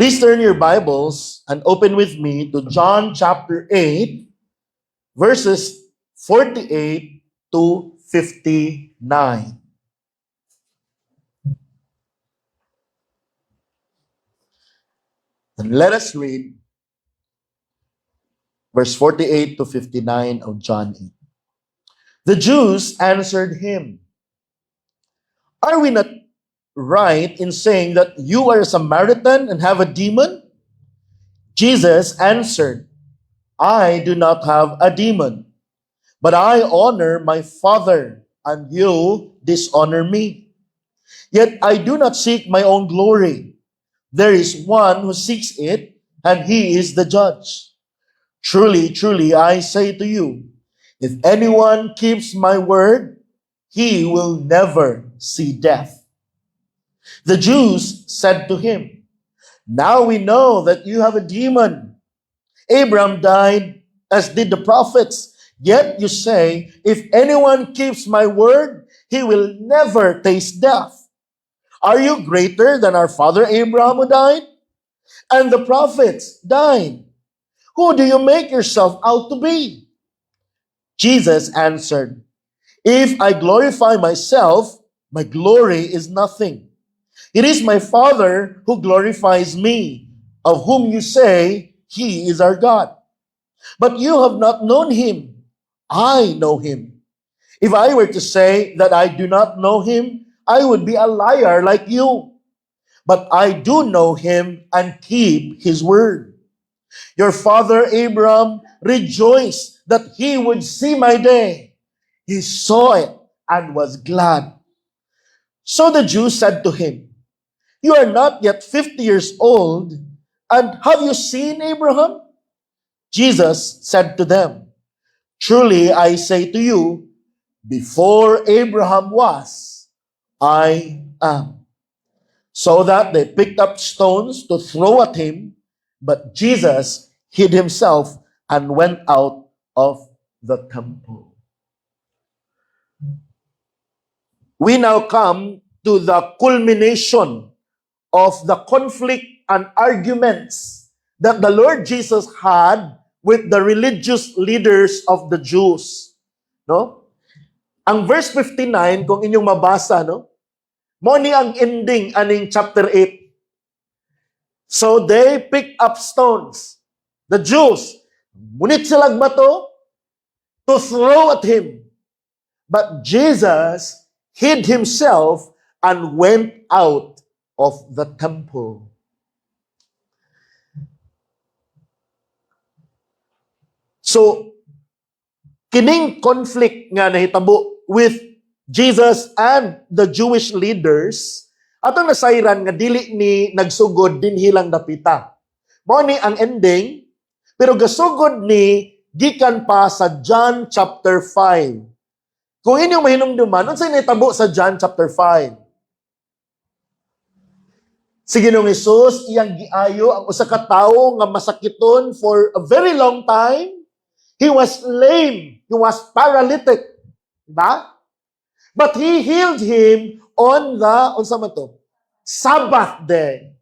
Please turn your Bibles and open with me to John chapter 8, verses 48 to 59. And let us read verse 48 to 59 of John 8. The Jews answered him, "Are we not right in saying that you are a Samaritan and have a demon?" Jesus answered, "I do not have a demon, but I honor my Father, and you dishonor me. Yet I do not seek my own glory. There is one who seeks it, and he is the judge. Truly, truly, I say to you, if anyone keeps my word, he will never see death." The Jews said to him, "Now we know that you have a demon. Abraham died, as did the prophets. Yet you say, if anyone keeps my word, he will never taste death. Are you greater than our father Abraham who died? And the prophets died. Who do you make yourself out to be?" Jesus answered, "If I glorify myself, my glory is nothing. It is my Father who glorifies me, of whom you say he is our God. But you have not known him. I know him. If I were to say that I do not know him, I would be a liar like you. But I do know him and keep his word. Your father Abraham rejoiced that he would see my day. He saw it and was glad." So the Jews said to him, "You are not yet 50 years old, and have you seen Abraham?" Jesus said to them, "Truly I say to you, before Abraham was, I am." So that they picked up stones to throw at him, but Jesus hid himself and went out of the temple. We now come to the culmination of the conflict and arguments that the Lord Jesus had with the religious leaders of the Jews. No? Ang verse 59, kung inyong mabasa, no? Mo ni ang ending aning chapter 8. So they picked up stones. The Jews, munit silang bato to throw at him. But Jesus hid himself and went out of the temple. So, kining conflict nga nahitabo with Jesus and the Jewish leaders, atong nasayran nga dili ni nagsugod din hilang dapita. Mao ni ang ending, pero gasugod ni gikan pa sa John chapter 5. Kung inyong mahinumduman, unsay nahitabo sa John chapter 5? Si Ginoong Hesus, iyang giayo ang usa ka tawo nga masakiton for a very long time. He was lame. He was paralytic. Diba? But He healed him on the, unsa man to? Sabbath day.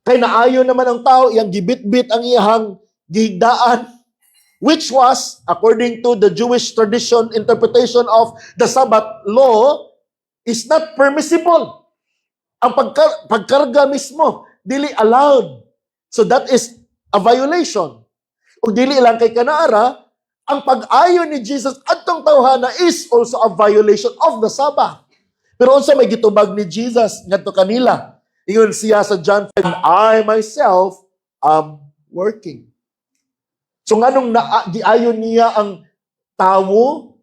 Kay naayo naman ang tao, iyang gibit-bit ang iyang gihigdaan, which was, according to the Jewish tradition interpretation of the Sabbath law, is not permissible. Ang pagkarga mismo, dili allowed. So that is a violation. O dili lang kay kanaara, ang pag-ayo ni Jesus adtong tawhana is also a violation of the Sabbath. Pero unsa may gitubag ni Jesus ngadto kanila? Ingon siya sa John 5, "I myself am working." So nganong giayon niya ang tawo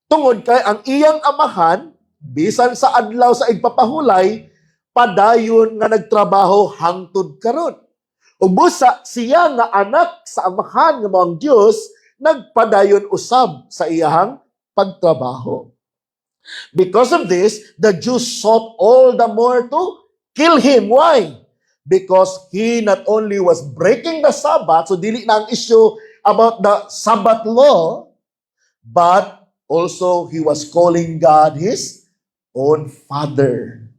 tungod kay ang iyang amahan bisan sa adlaw sa igpapahulay padayon nga nagtrabaho hangtod karon. Ug busa siya nga anak sa amahan nga mao ang Dios nagpadayon usab sa iyang pagtrabaho. Because of this, the Jews sought all the more to kill him. Why? Because he not only was breaking the Sabbath, so dili na ang issue about the Sabbath law, but also he was calling God his own Father,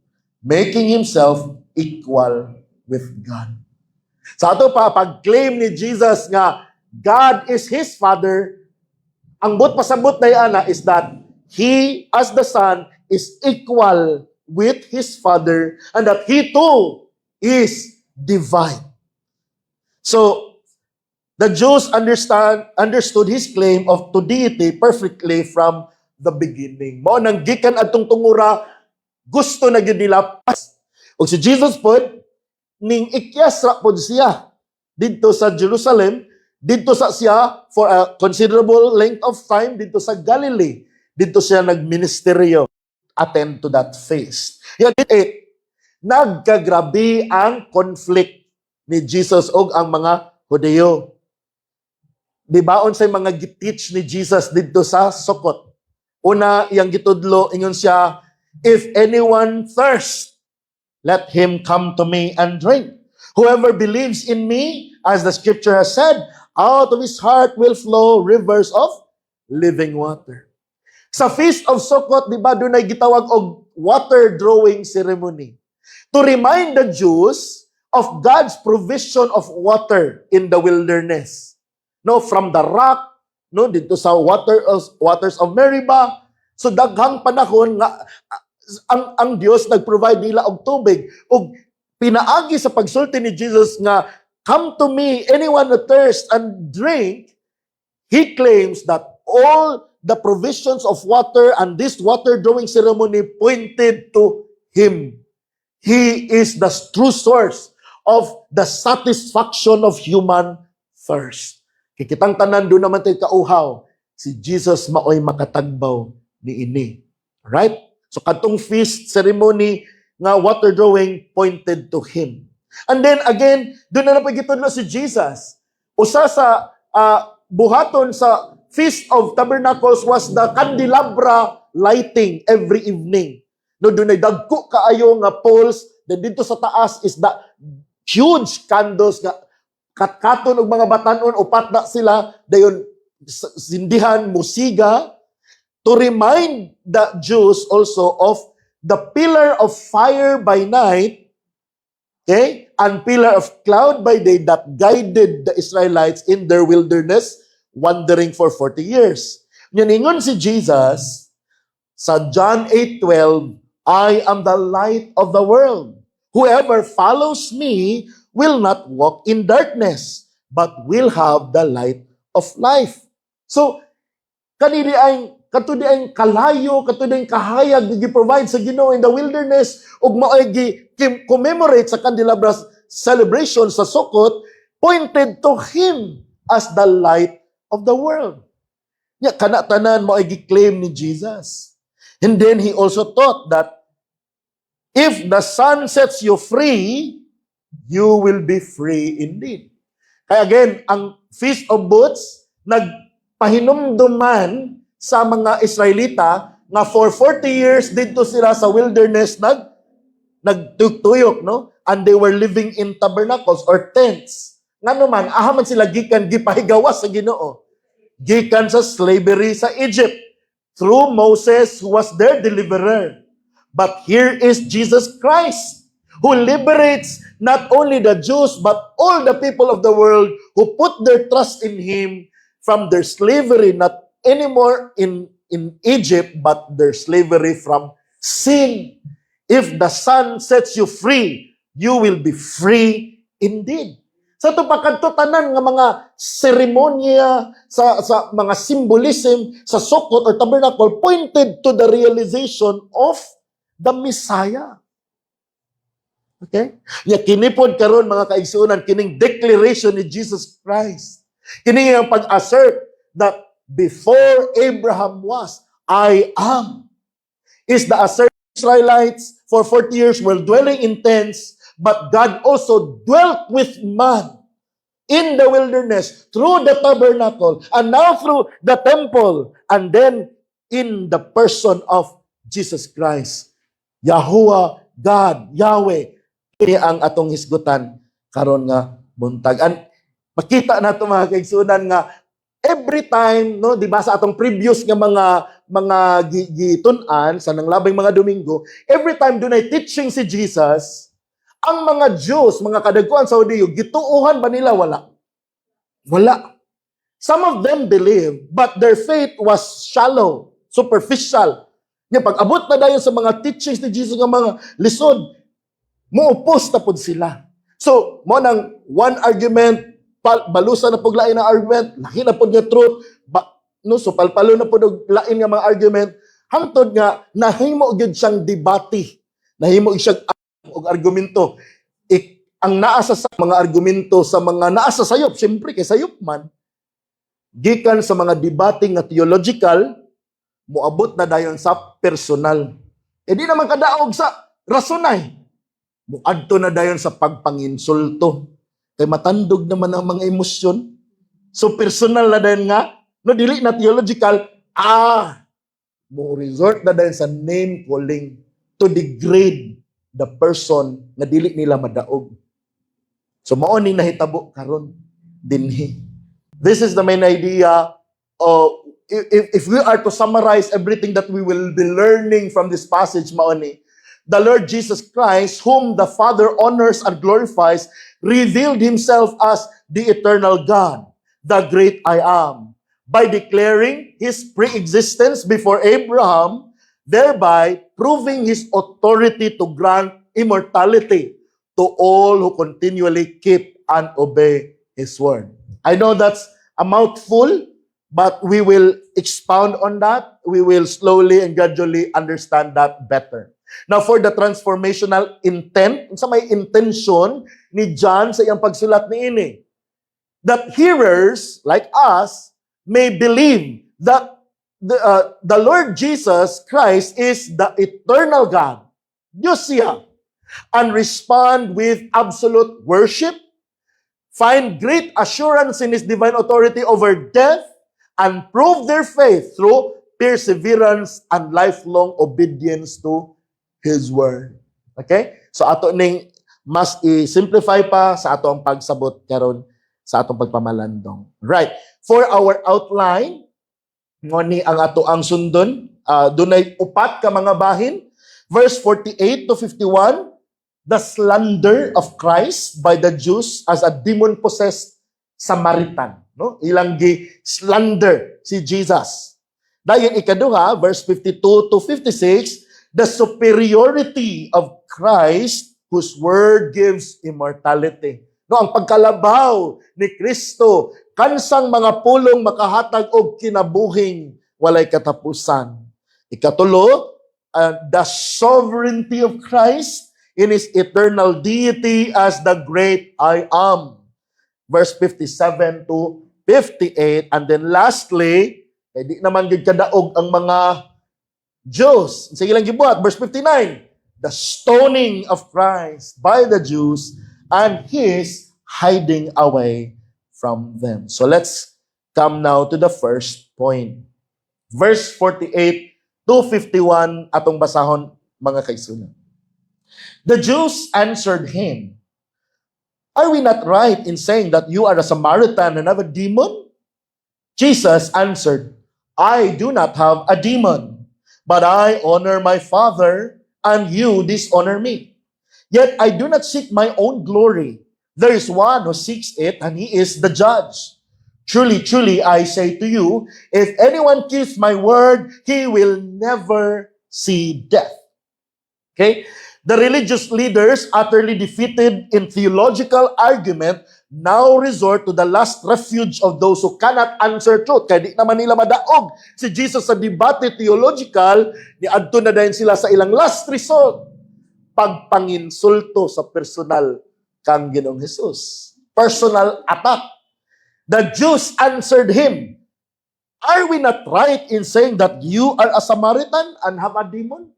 making himself equal with God. Sa ato pa, pag-claim ni Jesus nga God is His Father, ang but pasabot na yana is that He, as the Son, is equal with His Father and that He too is divine. So, the Jews understood His claim of to deity perfectly from the beginning. Mao nang gikan adtong tungura, gusto na gyud nila pas. Og si Jesus pod ning ikyas ra pod siya didto sa Jerusalem, didto sa siya for a considerable length of time didto sa Galilee. Didto siya nagministeryo, attend to that feast. Yan, nagkagrabe ang conflict ni Jesus og ang mga Hudyo. Di ba unsay mga giteach ni Jesus didto sa Sukot? Una, iyang gitudlo, ingon siya, if anyone thirst, let him come to me and drink. Whoever believes in me, as the scripture has said, out of his heart will flow rivers of living water. Sa Feast of Sukkot, di ba, doon ay gitawag og water drawing ceremony. To remind the Jews of God's provision of water in the wilderness. No, from the rock, no, dito sa waters of Meribah. So daghang panahon nga ang Dios nag-provide nila og tubig. Og pinaagi sa pagsulti ni Jesus nga, come to me, anyone who thirsts and drink, He claims that all the provisions of water and this water drawing ceremony pointed to Him. He is the true source of the satisfaction of human thirst. Kikitang tanan doon naman tayo kauhaw, si Jesus maoy makatagbaw ni ini. Right? So katong feast ceremony nga water drawing pointed to Him. And then again, doon na napagitudlo si Jesus. Usa sa buhaton sa Feast of Tabernacles was the candelabra lighting every evening. No, doon ay dagko kaayo nga poles, then dito sa taas is the huge candles nga katkaton og mga batanon, upat na sila, dayon sindihan, musiga, to remind the Jews also of the pillar of fire by night, okay, and pillar of cloud by day that guided the Israelites in their wilderness wandering for 40 years. Ningon si Jesus sa John 8:12, I am the light of the world. Whoever follows me will not walk in darkness, but will have the light of life. So, kanili ay kalayo, katudi ang kahayag gi-provide sa Ginoo in the wilderness ug maoy commemorate sa candelabra celebration sa Sukkot, pointed to Him as the light of the world. Nya kana tanan mo ay gi-claim ni Jesus. And then He also taught that if the Son sets you free, you will be free indeed. Kaya again, ang Feast of Booths nagpahinumduman sa mga Israelita nga for 40 years dito sila sa wilderness nagtuyok, no? And they were living in tabernacles or tents. Ngano man, ahaman sila gikan gipahigawas sa Ginoo. Gikan sa slavery sa Egypt through Moses who was their deliverer. But here is Jesus Christ who liberates not only the Jews but all the people of the world who put their trust in Him from their slavery, not anymore in Egypt, but their slavery from sin. If the Son sets you free, you will be free indeed. Sa ito pagkantutanan ng mga seremonya, sa mga symbolism, sa Sukkot or Tabernacle, pointed to the realization of the Messiah. Okay? Ya kinipod karon mga kaigsuonan, kining declaration ni Jesus Christ. Kining ang pag-assert that before Abraham was, I am. Is the assert Israelites for 40 years were dwelling in tents, but God also dwelt with man in the wilderness through the tabernacle and now through the temple and then in the person of Jesus Christ. Yahuwah, God, Yahweh, ini ang atong hisgutan karon nga buntag. And makita nato mga kaigsunan nga every time, no, di ba sa atong previous nga mga gitun-an sa nanglabay mga Domingo, every time dunay teaching si Jesus, Ang mga Jews, mga kadagkuan sa Hudiyo, gituuhan ba nila? Wala. Wala. Some of them believe, but their faith was shallow, superficial. Nga pag-abot na dayon sa mga teachings ni Jesus ng mga lisod, muupos na pod sila. So, mo nang one argument, balusa na pug lain na argument, lahi na pod nga truth, no, so palpalo na pod og lain nga mga argument, hangtod nga nahimo gyud siyang debate, nahimo siyang og argumento. Ang naasa sa mga argumento sa mga naasa sayop, siyempre kay sayop man, gikan sa mga debate nga theological, muabot na dayon sa personal. E di naman kadaog sa rasonay. Muadto na dayon sa pagpanginsulto. Kay matandog naman ang mga emosyon. So personal na dayon nga, no dili na theological, mo resort na dayon sa name calling to degrade the person na dili nila madaog. So mao ni nahitabo karon dinhi. This is the main idea of if we are to summarize everything that we will be learning from this passage, maoni, the Lord Jesus Christ, whom the Father honors and glorifies, revealed himself as the eternal God, the great I am, by declaring his pre-existence before Abraham, thereby proving his authority to grant immortality to all who continually keep and obey his word. I know that's a mouthful, but we will expound on that. We will slowly and gradually understand that better. Now, for the transformational intent, sa may intention ni John sa iyang pagsulat ni ini, that hearers like us may believe that the Lord Jesus Christ is the eternal God, Diyos siya, and respond with absolute worship, find great assurance in his divine authority over death, and prove their faith through perseverance and lifelong obedience to his word. Okay? So ato ning mas i-simplify pa sa ato ang pagsabot karon sa atong pagpamalandong. Right. For our outline, ngoni ang ato ang sundon, dunay upat ka mga bahin. Verse 48 to 51, the slander of Christ by the Jews as a demon-possessed Samaritan. No? Ilang slander si Jesus. Dayon ikaduha, verse 52 to 56, the superiority of Christ whose word gives immortality. No, ang pagkalabaw ni Kristo kansang mga pulong makahatag og kinabuhing walay katapusan. Ikatulo, the sovereignty of Christ in his eternal deity as the great I am. Verse 57 to 58. And then lastly, di naman gid kadaog ang mga Jews. Sige lang gibuhat, verse 59. The stoning of Christ by the Jews and his hiding away from them. So let's come now to the first point. Verse 48 to 51 atong basahon mga kaigsunan. The Jews answered him, "Are we not right in saying that you are a Samaritan and have a demon?" Jesus answered, "I do not have a demon, but I honor my Father, and you dishonor me. Yet I do not seek my own glory. There is one who seeks it, and he is the judge. Truly, truly, I say to you, if anyone keeps my word, he will never see death." Okay? The religious leaders, utterly defeated in theological argument, now resort to the last refuge of those who cannot answer truth. Kaya di naman nila madaog si Jesus sa debate theological, niadto na dayon sila sa ilang last resort, pagpanginsulto sa personal kang Ginoong Jesus. Personal attack. The Jews answered him, "Are we not right in saying that you are a Samaritan and have a demon?"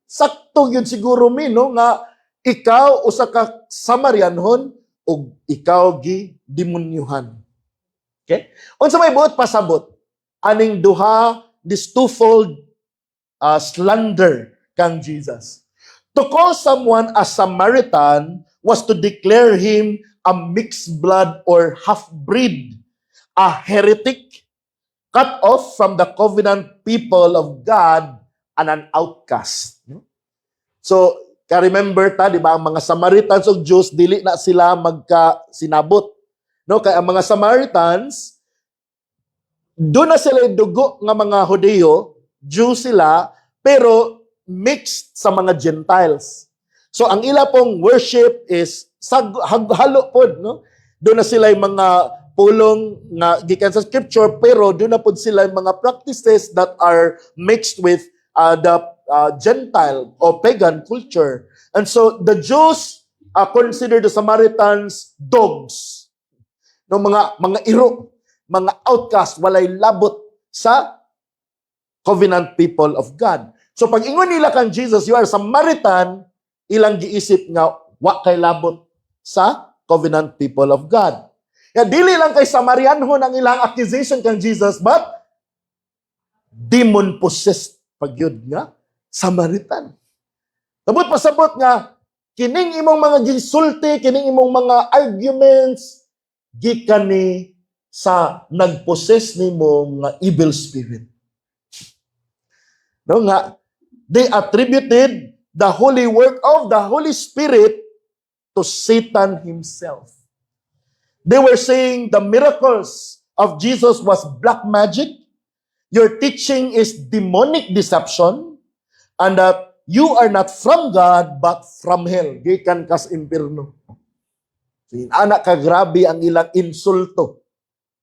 Sakto yun siguro no nga ikaw usa ka Samarianhon ug ikaw gi demonyuhan. Okay? Unsa may buot pasabot aning duha this twofold slander kang Jesus. To call someone a Samaritan was to declare him a mixed blood or half-breed, a heretic, cut off from the covenant people of God, and an outcast. So, Ka-remember ta, di ba, ang mga Samaritans o Jews, dili na sila magka-sinabot. No? Kaya ang mga Samaritans, doon na sila dugo ng mga Hudeo, Jew sila, pero mixed sa mga Gentiles. So ang ila pong worship is halo po, no? Doon na sila yung mga pulong nga gikan sa scripture, pero doon na po sila yung mga practices that are mixed with the Gentile or pagan culture. And so the Jews consider the Samaritans dogs. No, mga iro, mga outcast, walay labot sa covenant people of God. So pag ingon nila kang Jesus, you are Samaritan, ilang giisip nga wa kay labot sa covenant people of God. Ya dili lang kay Samarianhon ang ilang accusation kang Jesus, but demon possessed pagyud nga Samaritan. Sabot pasabot nga kining imong mga gisulti, kining imong mga arguments gikan ni sa nagpossess nimo nga evil spirit. No nga they attributed the holy work of the Holy Spirit to Satan himself. They were saying the miracles of Jesus was black magic. Your teaching is demonic deception, and that you are not from God but from hell. Gikan kas impierno. Anak ka grabe ang ilang insulto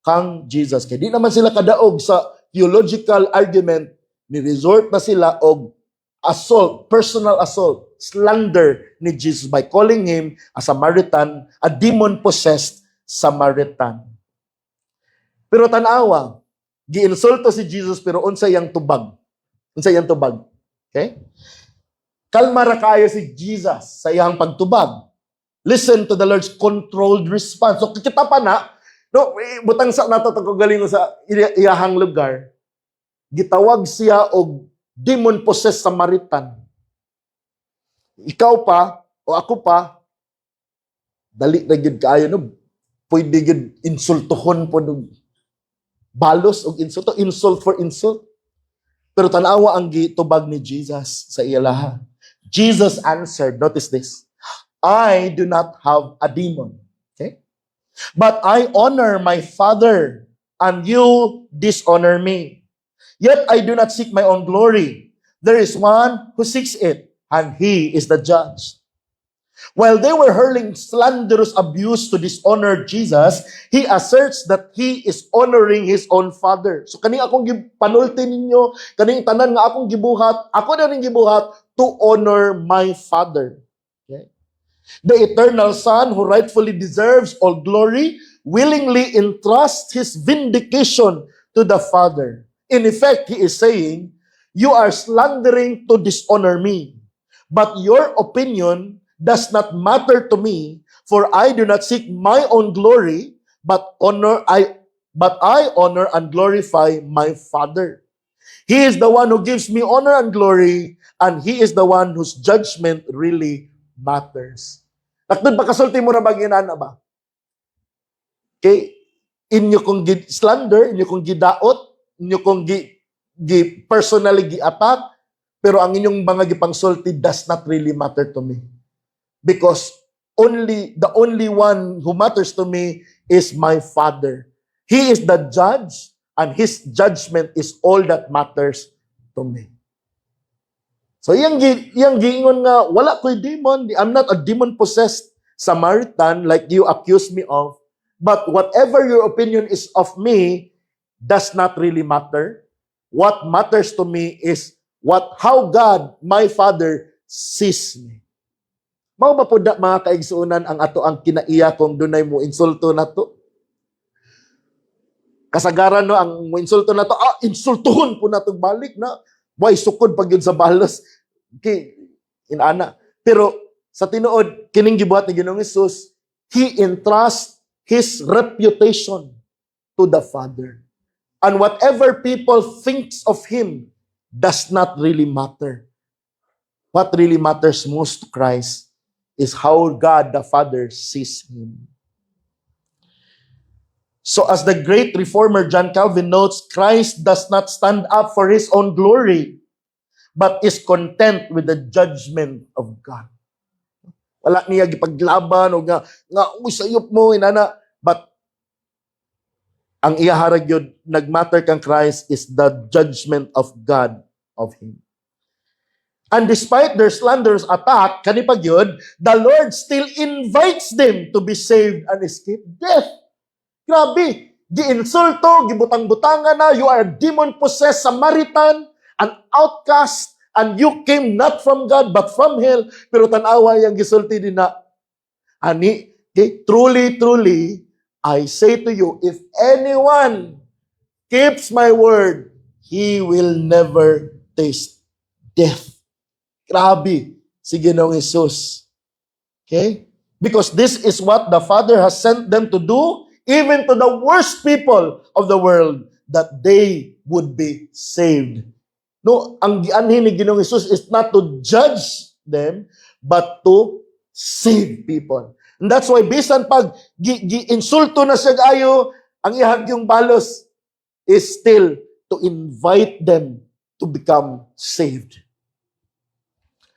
kang Jesus. Kaya di naman sila kadaog sa theological argument, ni resort na sila og assault, personal assault, slander ni Jesus by calling him a Samaritan, a demon-possessed Samaritan. Pero tanawa, giinsulto si Jesus pero unsa yang tubag. Unsa yang tubag. Okay? Kalma ra kaayo si Jesus sa iyang pagtubag. Listen to the Lord's controlled response. So kita pa na, no, butang sa nato ko galing sa iyahang lugar. Gitawag siya og demon-possessed Samaritan. Ikaw pa, o ako pa, dali na gid kaayo, no? Pwede gid insultohon po ng balos og insulto, insult for insult. Pero tanawa ang gitubag ni Jesus sa iyalaha. Jesus answered, notice this, I do not have a demon. Okay? But I honor my Father, and you dishonor me. Yet I do not seek my own glory. There is one who seeks it, and he is the judge. While they were hurling slanderous abuse to dishonor Jesus, he asserts that he is honoring his own Father. So kaning akong panulti ninyo, kaning tanan nga akong gibuhat, ako na rin gibuhat to honor my Father. Okay? The eternal Son, who rightfully deserves all glory, willingly entrusts his vindication to the Father. In effect, he is saying, you are slandering to dishonor me, but your opinion does not matter to me, for I do not seek my own glory, but I honor and glorify my Father. He is the one who gives me honor and glory, and he is the one whose judgment really matters. Takdod pa kasulti mo na ba ginana ba? Okay, inyo kong slander, inyo kong gidaot, inyo kong personally gi-attack, pero ang inyong mga gipangsulti does not really matter to me. Because the only one who matters to me is my Father. He is the judge, and his judgment is all that matters to me. So iyang giingon nga wala ko'y demon, I'm not a demon-possessed Samaritan like you accuse me of, but whatever your opinion is of me does not really matter. What matters to me is how God, my Father, sees me. Mao ba po mga kaigsuunan ang ato ang kinaiya kung dunay mo insulto na to? Kasagaran no ang mo insulto na to, insultuhon po na to balik na. Why sukod pag yun sa balos? Okay, inana. Pero sa tinuod, kining gibuhat ni Ginoong Hesus, he entrusts his reputation to the Father. And whatever people thinks of him does not really matter. What really matters most to Christ is how God the Father sees him. So as the great reformer John Calvin notes, Christ does not stand up for his own glory, but is content with the judgment of God. Wala niya gipaglaban o nga usayop mo inana, but ang iyaharag yun, nagmatter kang Christ is the judgment of God of him. And despite their slanderous attack, kanipag yun, the Lord still invites them to be saved and escape death. Grabe, giinsulto, gibutang-butangan na, you are a demon-possessed Samaritan, an outcast, and you came not from God but from hell. Pero tanawa yung gisulti din na, ani, truly, truly, I say to you, if anyone keeps my word, he will never taste death. Grabe, si Ginoong Jesus. Okay? Because this is what the Father has sent them to do, even to the worst people of the world, that they would be saved. No, ang gianhin ni Ginoong Jesus is not to judge them, but to save people. And that's why bisan pag insulto na siya gayo, ang ihag yung balos is still to invite them to become saved.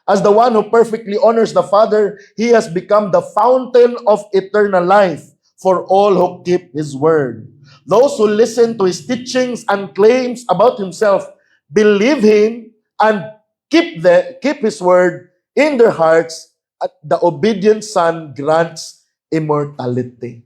As the one who perfectly honors the Father, he has become the fountain of eternal life for all who keep his word. Those who listen to his teachings and claims about himself, believe him and keep his word in their hearts, at the obedient Son grants immortality.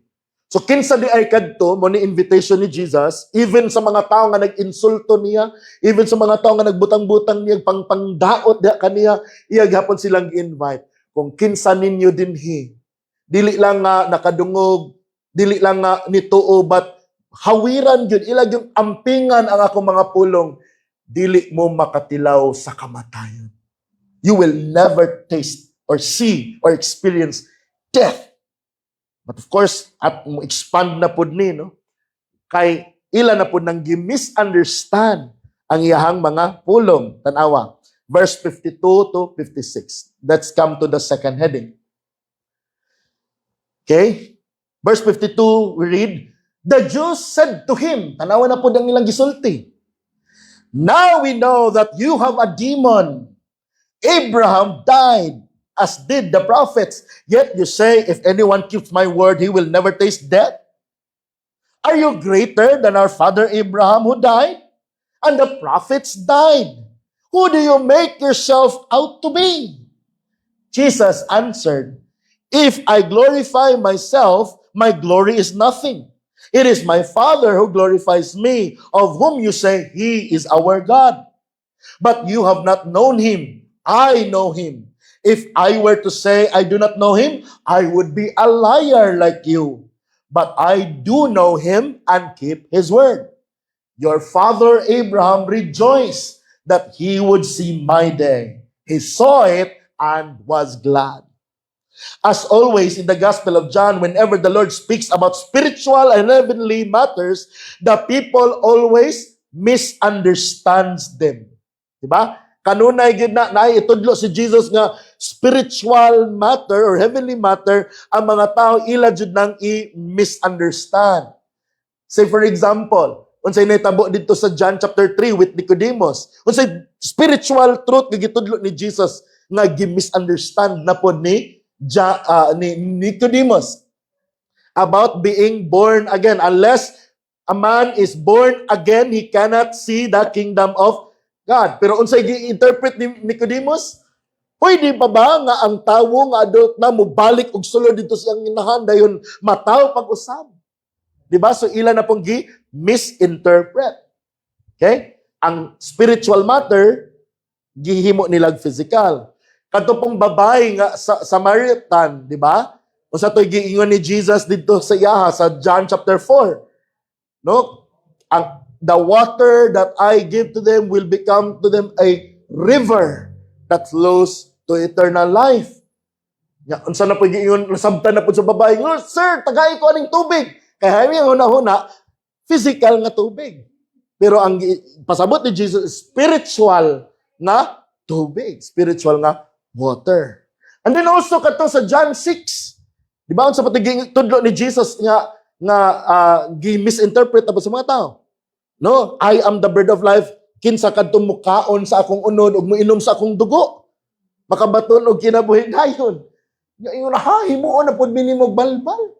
So kinsa di ay kadto mo ni invitation ni Jesus, even sa mga tao nga nag-insulto niya, even sa mga tao nga nagbutang-butang niya, pangdaot diha kaniya, iya gapon silang invite. Kung kinsa ninyo dinhi, dili lang nga nakadungog, dili lang nga nituo, but hawiran gyud ilag yung ampingan ang akong mga pulong, dili mo makatilaw sa kamatayon. You will never taste or see or experience death. But of course, at mo expand na pod ni, no? Kay ila na pod nang gi-misunderstand ang iyahang mga pulong. Tanawa, verse 52 to 56. Let's come to the second heading. Okay? Verse 52, we read, the Jews said to him, tanawa na pod ang ilang gisulti, now we know that you have a demon. Abraham died, as did the prophets. Yet you say, if anyone keeps my word, he will never taste death. Are you greater than our father Abraham who died? And the prophets died. Who do you make yourself out to be? Jesus answered, if I glorify myself, my glory is nothing. It is my Father who glorifies me, of whom you say he is our God. But you have not known him. I know him. If I were to say I do not know him, I would be a liar like you. But I do know him and keep his word. Your father Abraham rejoiced that he would see my day. He saw it and was glad. As always in the Gospel of John, whenever the Lord speaks about spiritual and heavenly matters, the people always misunderstands them. Diba? Kanunay gid na itudlo si Jesus nga spiritual matter or heavenly matter, ang mga tao ila jud nang i-misunderstand. Say for example, unsay nahitabo dito sa John chapter 3 with Nicodemus, unsay spiritual truth nga gitudlo ni Jesus nga gi-misunderstand na po ni Nicodemus about being born again. Unless a man is born again, he cannot see the kingdom of God. Pero unsay gi-interpret ni Nicodemus? Pwede pa ba nga ang tawo nga adult na mubalik og sulod dito sa iyang inahan dayon mataw pag-usab? Diba? So ila na pong gi-misinterpret. Okay? Ang spiritual matter gihimo nilag physical. Kadto pong babae nga sa Samaritan, di ba? Usa toy giingon ni Jesus dito sa iyaha sa John chapter 4. No? The water that I give to them will become to them a river that flows to eternal life. Unsa na po giingon, nasabtan na po sa babae, Lord, sir, tagay ko aning tubig. Kaya yung huna-huna, physical nga tubig. Pero ang pasabot ni Jesus, spiritual na tubig. Spiritual nga water. And then also kato sa John 6. Di ba? Unsa pati tudlo ni Jesus nga gi-misinterpret na po sa mga tao. No, I am the bread of life. kinsa kadtong mukaon sa akong unod ug moinom sa akong dugo, makabaton og kinabuhi dayon. Ngayon himuon na pud minimog balbal.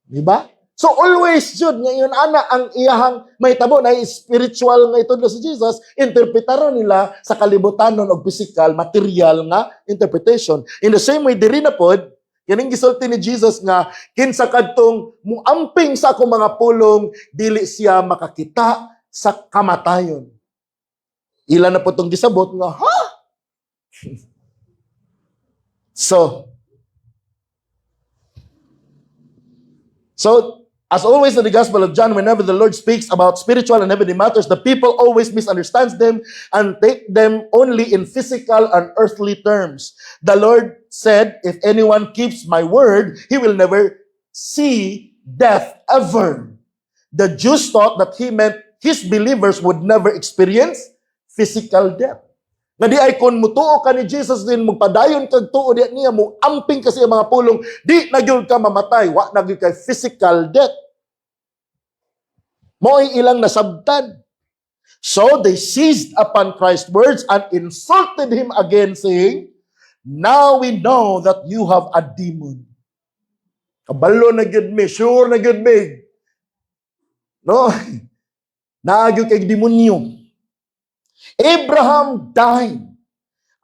Di ba? So always jud ngayon ana ang iyahang mahitabo na spiritual nga itudlo si Jesus, interpretaron nila sa kalibutanon og physical, material nga interpretation. In the same way diri na pod kining gisulti ni Jesus nga kinsa kadtong muamping sa akong mga pulong dili siya makakita sa kamatayon. Ila na po itong gisabot nga, ha? So, as always in the Gospel of John, whenever the Lord speaks about spiritual and heavenly matters, the people always misunderstands them and take them only in physical and earthly terms. The Lord said, if anyone keeps my word, he will never see death ever. The Jews thought that he meant his believers would never experience physical death. Nga di ay kung mutuo ka ni Jesus din, magpadayon kag tuo diya niya, mo amping kasi ang mga pulong, di nagyud ka mamatay, wa nagyud kay physical death. Mo'y ilang nasabtan. So they seized upon Christ's words and insulted him again, saying, now we know that you have a demon. Kabalo na gyud mi, sure na gyud mi. No? Naagyo kay demonyo. Abraham died,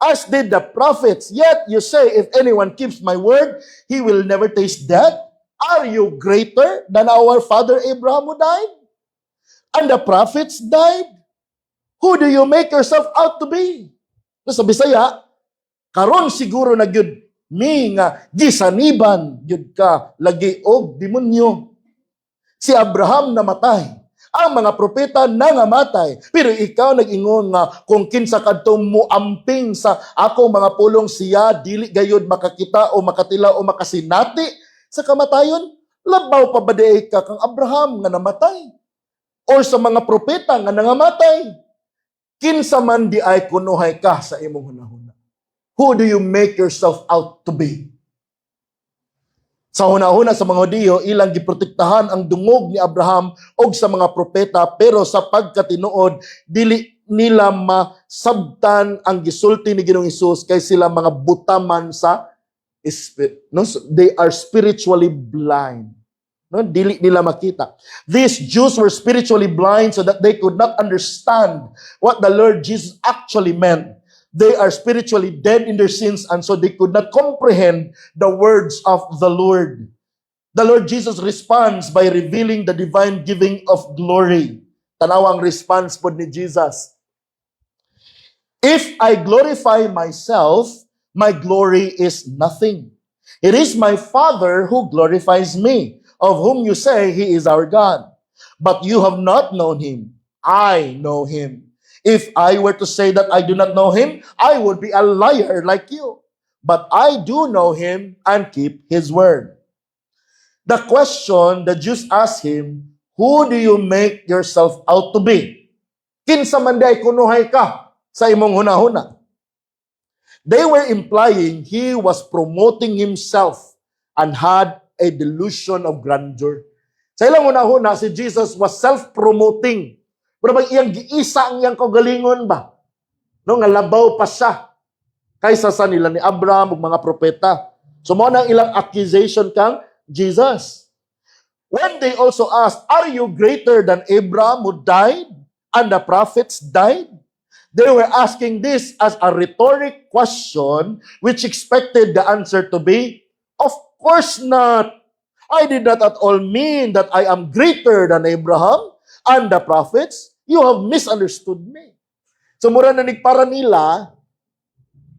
as did the prophets. Yet you say, if anyone keeps my word, he will never taste death. Are you greater than our father Abraham who died? And the prophets died? Who do you make yourself out to be? Sa Bisaya, karon siguro na gyud mi nga gisaniban gyud ka lagi og demonyo. Si Abraham namatay. Ang mga propeta nangamatay. Pero ikaw nag-ingon nga kung kinsa kadtong muamping sa akong mga pulong siya dili gayud makakita o makatila o makasinati sa kamatayon, labaw pa ba di ka kang Abraham nga namatay? Or sa mga propeta nga nangamatay? Kinsa man di ay kunuhay ka sa imong hunahuna? Who do you make yourself out to be? Sa hunahuna sa mga Hudiyo, ilang giprotektahan ang dungog ni Abraham og sa mga propeta, pero sa pagkatinuod, dili nila masabtan ang gisulti ni Ginoong Hesus kay sila mga butaman sa spirit. No? So, they are spiritually blind. No? Dili nila makita. These Jews were spiritually blind so that they could not understand what the Lord Jesus actually meant. They are spiritually dead in their sins, and so they could not comprehend the words of the Lord. The Lord Jesus responds by revealing the divine giving of glory. Tanaw ang response po ni Jesus. If I glorify myself, my glory is nothing. It is my Father who glorifies me, of whom you say he is our God. But you have not known him. I know him. If I were to say that I do not know him, I would be a liar like you. But I do know him and keep his word. The question the Jews asked him, who do you make yourself out to be? Kinsa man di ay kunuhay ka sa imong hunahuna? They were implying he was promoting himself and had a delusion of grandeur. Sa ilang hunahuna, si Jesus was self-promoting. Pero bang iyang giisa ang iyang kagalingon ba? No, nga labaw pa siya kaysa sa nila ni Abraham ug mga propeta. So mo nang ilang accusation kang Jesus. When they also asked, are you greater than Abraham who died and the prophets died? They were asking this as a rhetoric question which expected the answer to be, of course not. I did not at all mean that I am greater than Abraham and the prophets. You have misunderstood me. So mura na para nila,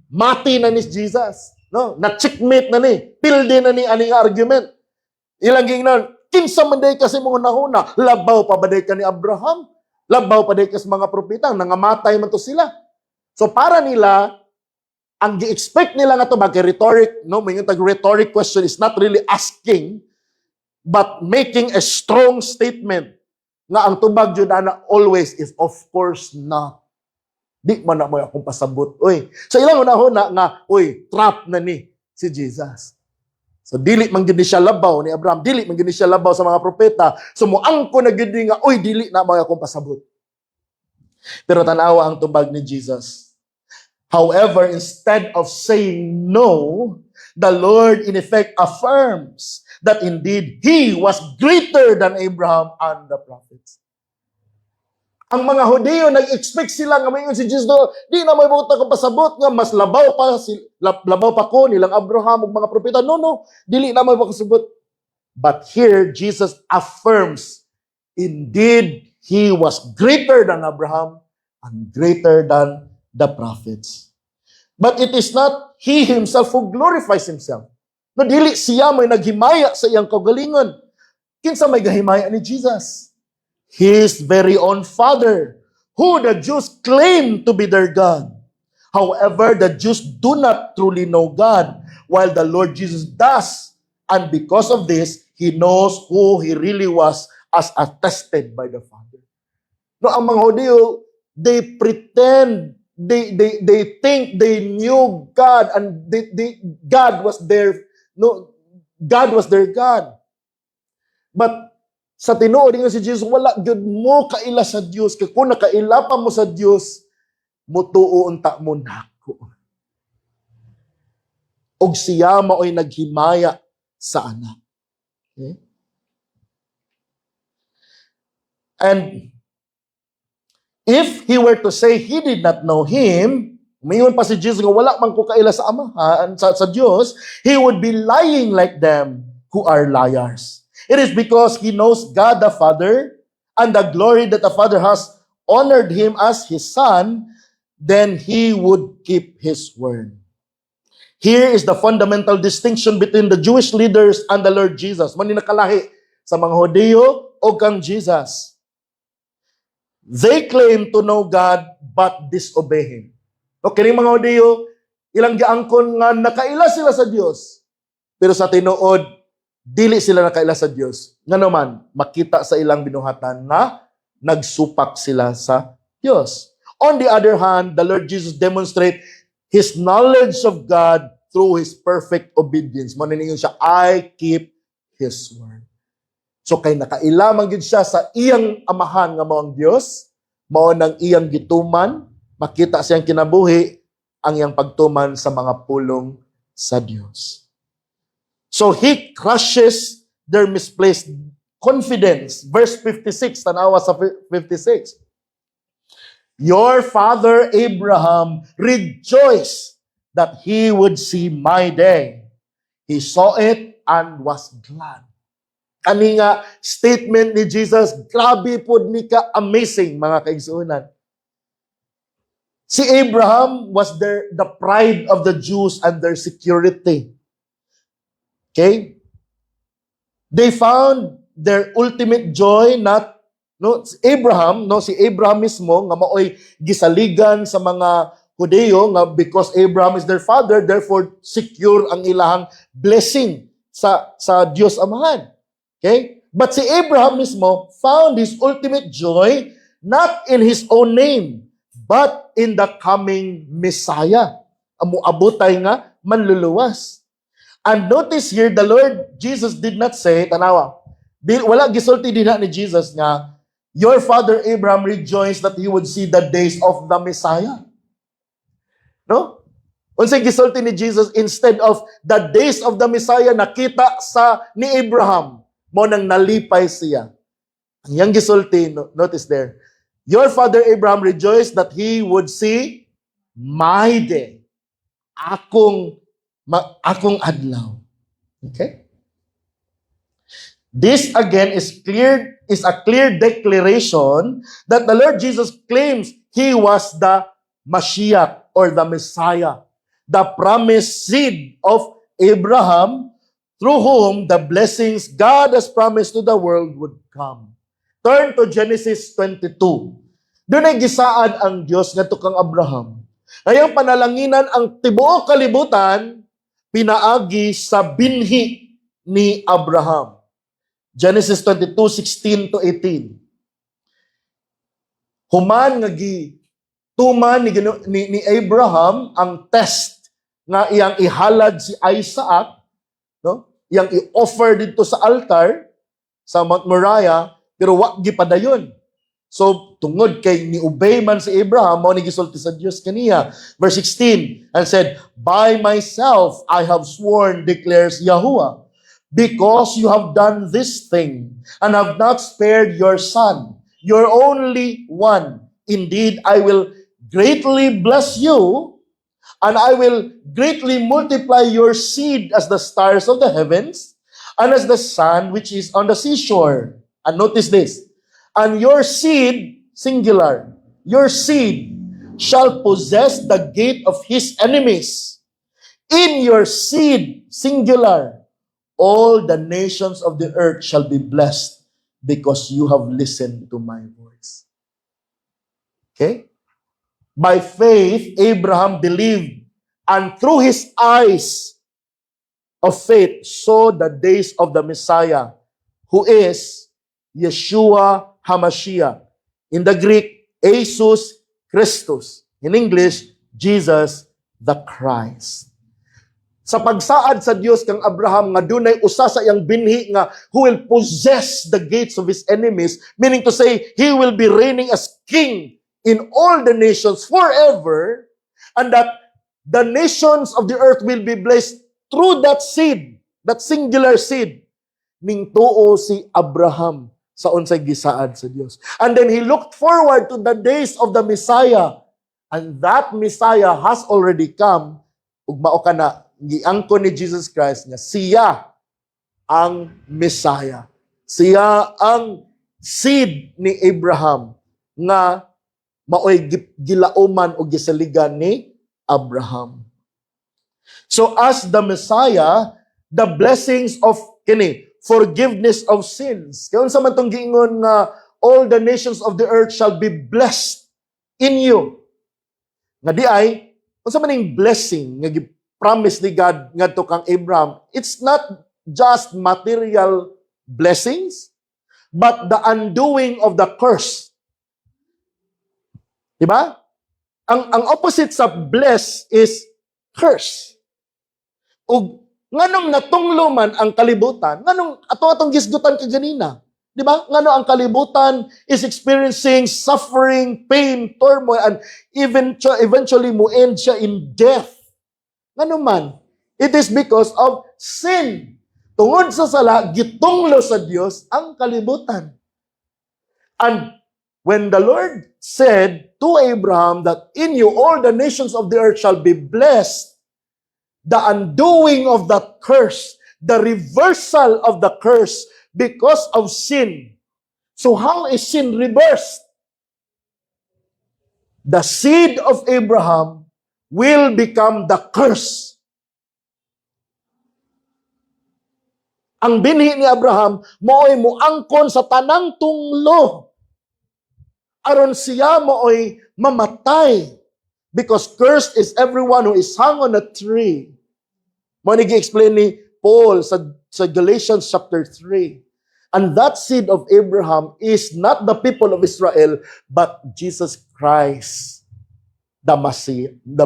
mati na ni Jesus. No? Na-checkmate na ni. Pilde na ni aning argument. Ilang gingnan, kinsa man day kasi mga nahuna, labaw pa ba day ka ni Abraham? Labaw pa day ka sa mga propeta, nangamatay man to sila. So para nila, ang gi-expect nila nga to rhetoric, no? May rhetoric question is not really asking, but making a strong statement nga ang tubag jud na always is of course not. Di man na mo akong pasabot. Uy, sa ilang una-una nga, uy, trap na ni si Jesus. So dili man gyud siya labaw ni Abraham, dili man gyud siya labaw sa mga propeta. So moangko na gyud nga, uy, dili na mo akong pasabot. Pero tanawa ang tubag ni Jesus. However, instead of saying no, the Lord in effect affirms that indeed He was greater than Abraham and the prophets. Ang mga Hudyo, nag-expect sila nga mayon si Jesus, di na may buta ka pasabot nga, mas labaw pa ko nilang Abraham ug mga propeta. No, dili na may makasabot. But here, Jesus affirms, indeed, He was greater than Abraham and greater than the prophets. But it is not He Himself who glorifies Himself. No, dili siya may naghimaya sa iyang kaugalingon. Kinsa may gahimaya ni Jesus? His very own Father, who the Jews claim to be their God. However, the Jews do not truly know God, while the Lord Jesus does. And because of this, He knows who He really was as attested by the Father. No, ang mga Hudyo, they pretend, they think they knew God, and God was their God. But sa tinuod nga si Jesus, wala gyud mo kaila sa Dios. Kaya kung nakaila pa mo sa Dios, mutuo unta mo nako. Og siya mao'y naghimaya sa anak. Okay? And if he were to say he did not know him, umingon pa si Jesus nga wala man ko kaila sa Amahan, sa Dios, he would be lying like them who are liars. It is because he knows God the Father and the glory that the Father has honored him as his Son, then he would keep his word. Here is the fundamental distinction between the Jewish leaders and the Lord Jesus. Mani nakalahi sa mga Hudyo o kang Jesus. They claim to know God but disobey Him. Okay, mga Hudyo, ilang giangkon nga nakaila sila sa Dios, pero sa tinuod dili sila nakaila sa Dios. Nga naman, makita sa ilang binuhatan na nagsupak sila sa Dios. On the other hand, the Lord Jesus demonstrate His knowledge of God through His perfect obedience. Maniningon siya, I keep His word. So kay nakaila man gid siya sa iyang Amahan nga mao ang Dios, mao nang iyang gituman, makita siyang kinabuhi ang iyang pagtuman sa mga pulong sa Dios. So he crushes their misplaced confidence. Verse 56, tanawa sa 56. Your father Abraham rejoiced that he would see my day. He saw it and was glad. Kani nga statement ni Jesus, grabe pod ni ka amazing, mga kaigsuonan. Si Abraham was the pride of the Jews and their security. Okay? They found their ultimate joy si Abraham mismo nga maoy gisaligan sa mga Hudyo nga because Abraham is their father, therefore secure ang ilahang blessing sa Dios Amahan. Okay? But si Abraham mismo found his ultimate joy not in his own name, but in the coming Messiah. Amuabutay nga manluluwas. And notice here, the Lord Jesus did not say, tanawa, wala gisulti din ni Jesus nga, your father Abraham rejoiced that he would see the days of the Messiah. No? Unsay gisulti ni Jesus, instead of the days of the Messiah, nakita ni Abraham, mo nang nalipay siya. Ang yang gisulti, notice there, your father Abraham rejoiced that he would see my day. Akong adlaw. Okay? This again is a clear declaration that the Lord Jesus claims He was the Mashiach or the Messiah, the promised seed of Abraham, through whom the blessings God has promised to the world would come. Turn to Genesis 22. Doon ay gisaad ang Diyos nga tukang Abraham. Ngayong panalanginan ang tibuok kalibutan pinaagi sa binhi ni Abraham. Genesis 22:16 to 18. Human nga tuman ni Abraham ang test nga iyang ihalad si Isaac, no? Iyang i-offer dito sa altar sa Mount Moriah, pero wa gipadayon. So, tungod kay ni-obey man si Abraham, mo ni gisulti sa Dios kaniya. Verse 16, and said, "By myself I have sworn, declares Yahuwah, because you have done this thing, and have not spared your son, your only one. Indeed, I will greatly bless you, and I will greatly multiply your seed as the stars of the heavens, and as the sand which is on the seashore." And notice this, "And your seed," singular, "your seed shall possess the gate of his enemies. In your seed," singular, "all the nations of the earth shall be blessed because you have listened to my voice." Okay? By faith, Abraham believed, and through his eyes of faith saw the days of the Messiah, who is Yeshua HaMashiach. In the Greek, Jesus Christus. In English, Jesus the Christ. Sa pagsaad sa Dios kang Abraham nga dunay usa sa iyang binhi nga who will possess the gates of his enemies, meaning to say he will be reigning as king in all the nations forever, and that the nations of the earth will be blessed through that seed, that singular seed. Ning tuo si Abraham sa unsay gisaad sa Dios. And then he looked forward to the days of the Messiah, and that Messiah has already come. Ug mao kana giangkon ni Jesus Christ nga siya ang Messiah. Siya ang seed ni Abraham nga maoy gilauman o gisaligan ni Abraham. So as the Messiah, the blessings of forgiveness of sins. Kaya unsa man tong giingon nga all the nations of the earth shall be blessed in you. Nga di ay unsa man ning blessing nga promise ni God ngadto kang Abraham, it's not just material blessings, but the undoing of the curse. Diba? Ang opposite sa bless is curse. Ug nganong natunglo man ang kalibutan, nganong atong gisgutan kaganina. Diba? Ngano ang kalibutan is experiencing suffering, pain, turmoil, and eventually mo end siya in death. Ngano man? It is because of sin. Tungod sa sala, gitunglo sa Dios ang kalibutan. And when the Lord said to Abraham that in you all the nations of the earth shall be blessed, the undoing of that curse, the reversal of the curse because of sin. So how is sin reversed? The seed of Abraham will become the curse. Ang binhi ni Abraham mooy moangkon sa tanang tunglo aron siya mooy mamatay, because cursed is everyone who is hung on a tree. Mo ni gi-explain ni Paul sa Galatians chapter 3. And that seed of Abraham is not the people of Israel, but Jesus Christ, the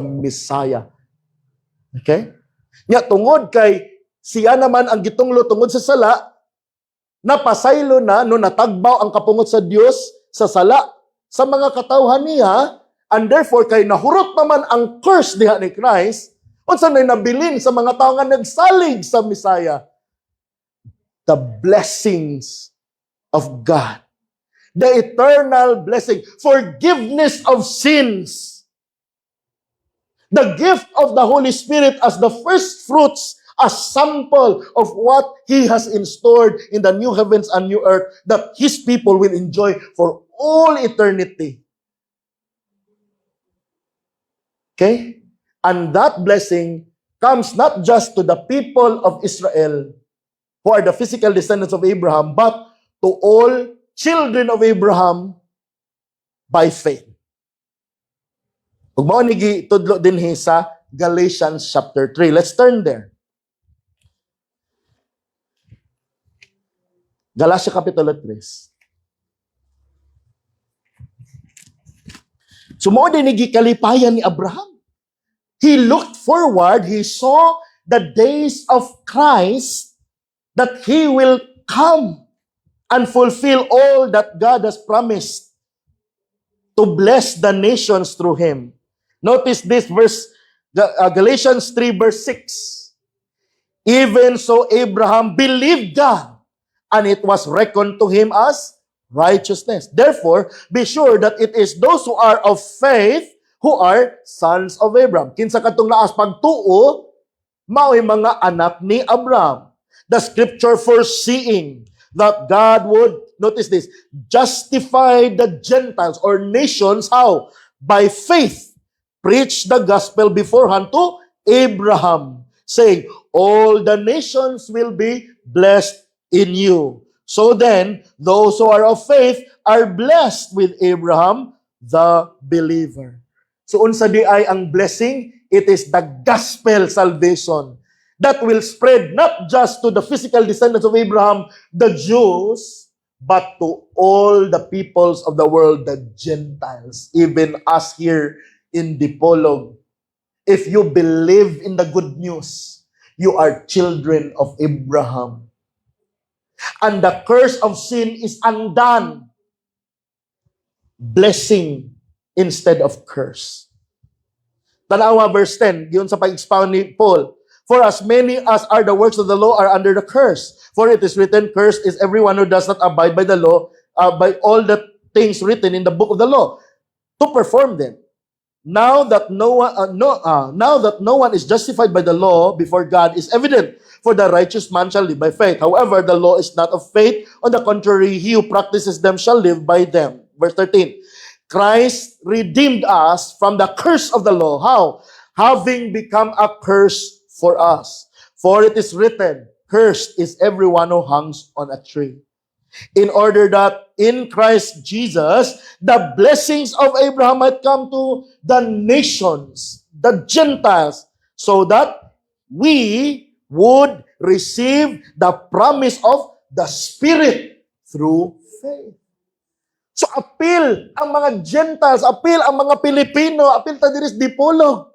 Messiah. Okay? Nya tungod kay siya naman ang gitunglo tungod sa sala, napasaylo na no natagbaw ang kapungot sa Dios sa sala sa mga katawhan niya, and therefore kay nahurot naman ang curse diha ni Christ, unsa nay nabilin sa mga tawo nga nagsalig sa Messiah? The blessings of God. The eternal blessing, forgiveness of sins. The gift of the Holy Spirit as the first fruits, a sample of what He has in store in the new heavens and new earth that His people will enjoy for all eternity. Okay? And that blessing comes not just to the people of Israel, who are the physical descendants of Abraham, but to all children of Abraham by faith. Ug mao ni gitudlo dinhi sa Galatians chapter 3. Let's turn there. Galatia Kapitulo 3. So mao din ni gikalipayan ni Abraham. He looked forward, he saw the days of Christ, that He will come and fulfill all that God has promised to bless the nations through him. Notice this verse, Galatians 3 verse 6. Even so Abraham believed God, and it was reckoned to him as righteousness. Therefore, be sure that it is those who are of faith who are sons of Abraham. Kinsa katong naas pagtuo, mao'y mga anak ni Abraham. The scripture foreseeing that God would, notice this, justify the Gentiles or nations, how? By faith, preach the gospel beforehand to Abraham, saying, all the nations will be blessed in you. So then, those who are of faith are blessed with Abraham, the believer. So unsa di ay ang blessing? It is the gospel salvation that will spread not just to the physical descendants of Abraham, the Jews, but to all the peoples of the world, the Gentiles, even us here in Dipolog. If you believe in the good news, you are children of Abraham. And the curse of sin is undone. Blessing instead of curse. Tanawa verse 10, yun sa pag-expound ni Paul. For as many as are the works of the law are under the curse. For it is written, cursed is everyone who does not abide by the law, by all the things written in the book of the law, to perform them. Now that no one is justified by the law before God is evident, for the righteous man shall live by faith. However, the law is not of faith. On the contrary, he who practices them shall live by them. Verse 13. Christ redeemed us from the curse of the law. How? Having become a curse for us. For it is written, cursed is everyone who hangs on a tree. In order that in Christ Jesus, the blessings of Abraham might come to the nations, the Gentiles, so that we would receive the promise of the Spirit through faith. So appeal ang mga Gentiles, appeal ang mga Pilipino, appeal ta diris Dipolog.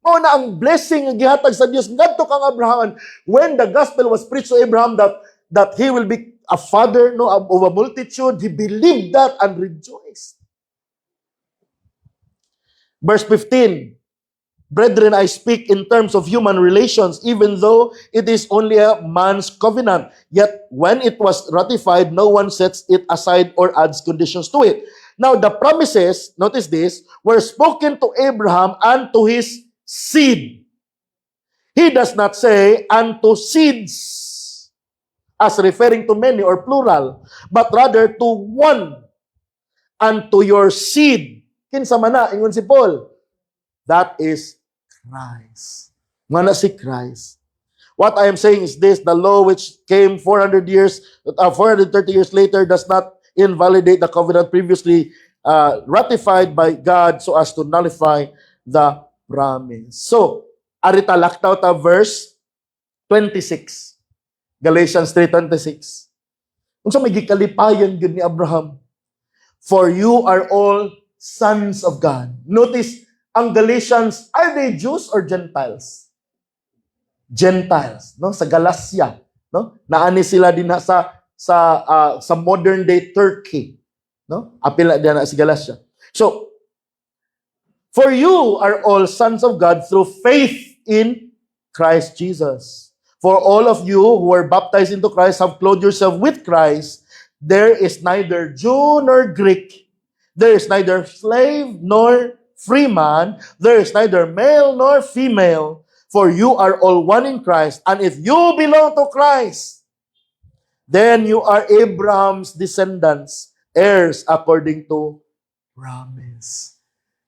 Mao na ang blessing nga gihatag sa Dios ngadto kang Abraham. When the gospel was preached to Abraham that he will be a father of a multitude, he believed that and rejoiced. Verse 15. Brethren, I speak in terms of human relations, even though it is only a man's covenant. Yet, when it was ratified, no one sets it aside or adds conditions to it. Now, the promises, notice this, were spoken to Abraham and to his seed. He does not say, and to seeds, as referring to many or plural, but rather to one, and to your seed. Kinsa man na, ingon si Paul. That is Christ. Nga si Christ. What I am saying is this, the law which came 430 years later does not invalidate the covenant previously ratified by God so as to nullify the promise. So, arita laktaw ta verse 26. Galatians 3:26. Unsa may gikalipayan gid ni Abraham? For you are all sons of God. Notice, ang Galatians, are they Jews or Gentiles? Gentiles, no? Sa Galacia, no? Naani sila din sa modern day Turkey, no? Apil na din sa Galacia. So, for you are all sons of God through faith in Christ Jesus. For all of you who are baptized into Christ have clothed yourself with Christ. There is neither Jew nor Greek. There is neither slave nor free man, there is neither male nor female, for you are all one in Christ. And if you belong to Christ, then you are Abraham's descendants, heirs according to promise.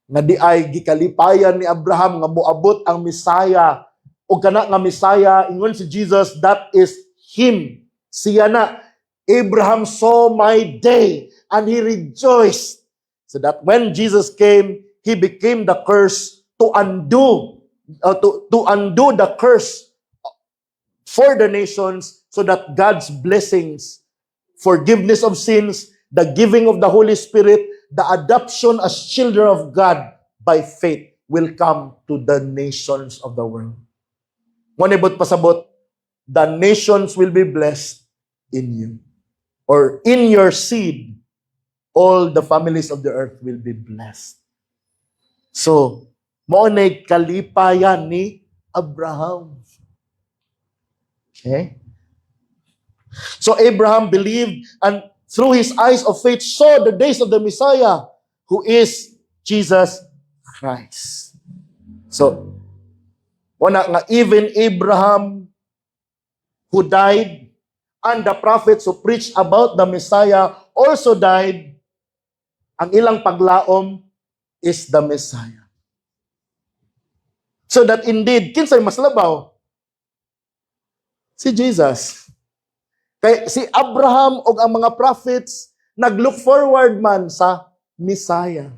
Nga di ay gikalipayan ni Abraham nga moabot ang Messiah, o kana nga Messiah, ingon si Jesus, that is Him. Siya na. Abraham saw my day, and he rejoiced. So that when Jesus came, He became the curse to undo the curse for the nations, so that God's blessings, forgiveness of sins, the giving of the Holy Spirit, the adoption as children of God by faith will come to the nations of the world. Manibot pasabot, the nations will be blessed in you, or in your seed. all the families of the earth will be blessed. So, maunay kalipayan ni Abraham. Okay? So Abraham believed and through his eyes of faith saw the days of the Messiah, who is Jesus Christ. So, wala nga, even Abraham who died and the prophets who preached about the Messiah also died. Ang ilang paglaom is the Messiah. So that indeed, kinsay mas labaw? Si Jesus. Kay si Abraham o ang mga prophets nag-look forward man sa Messiah.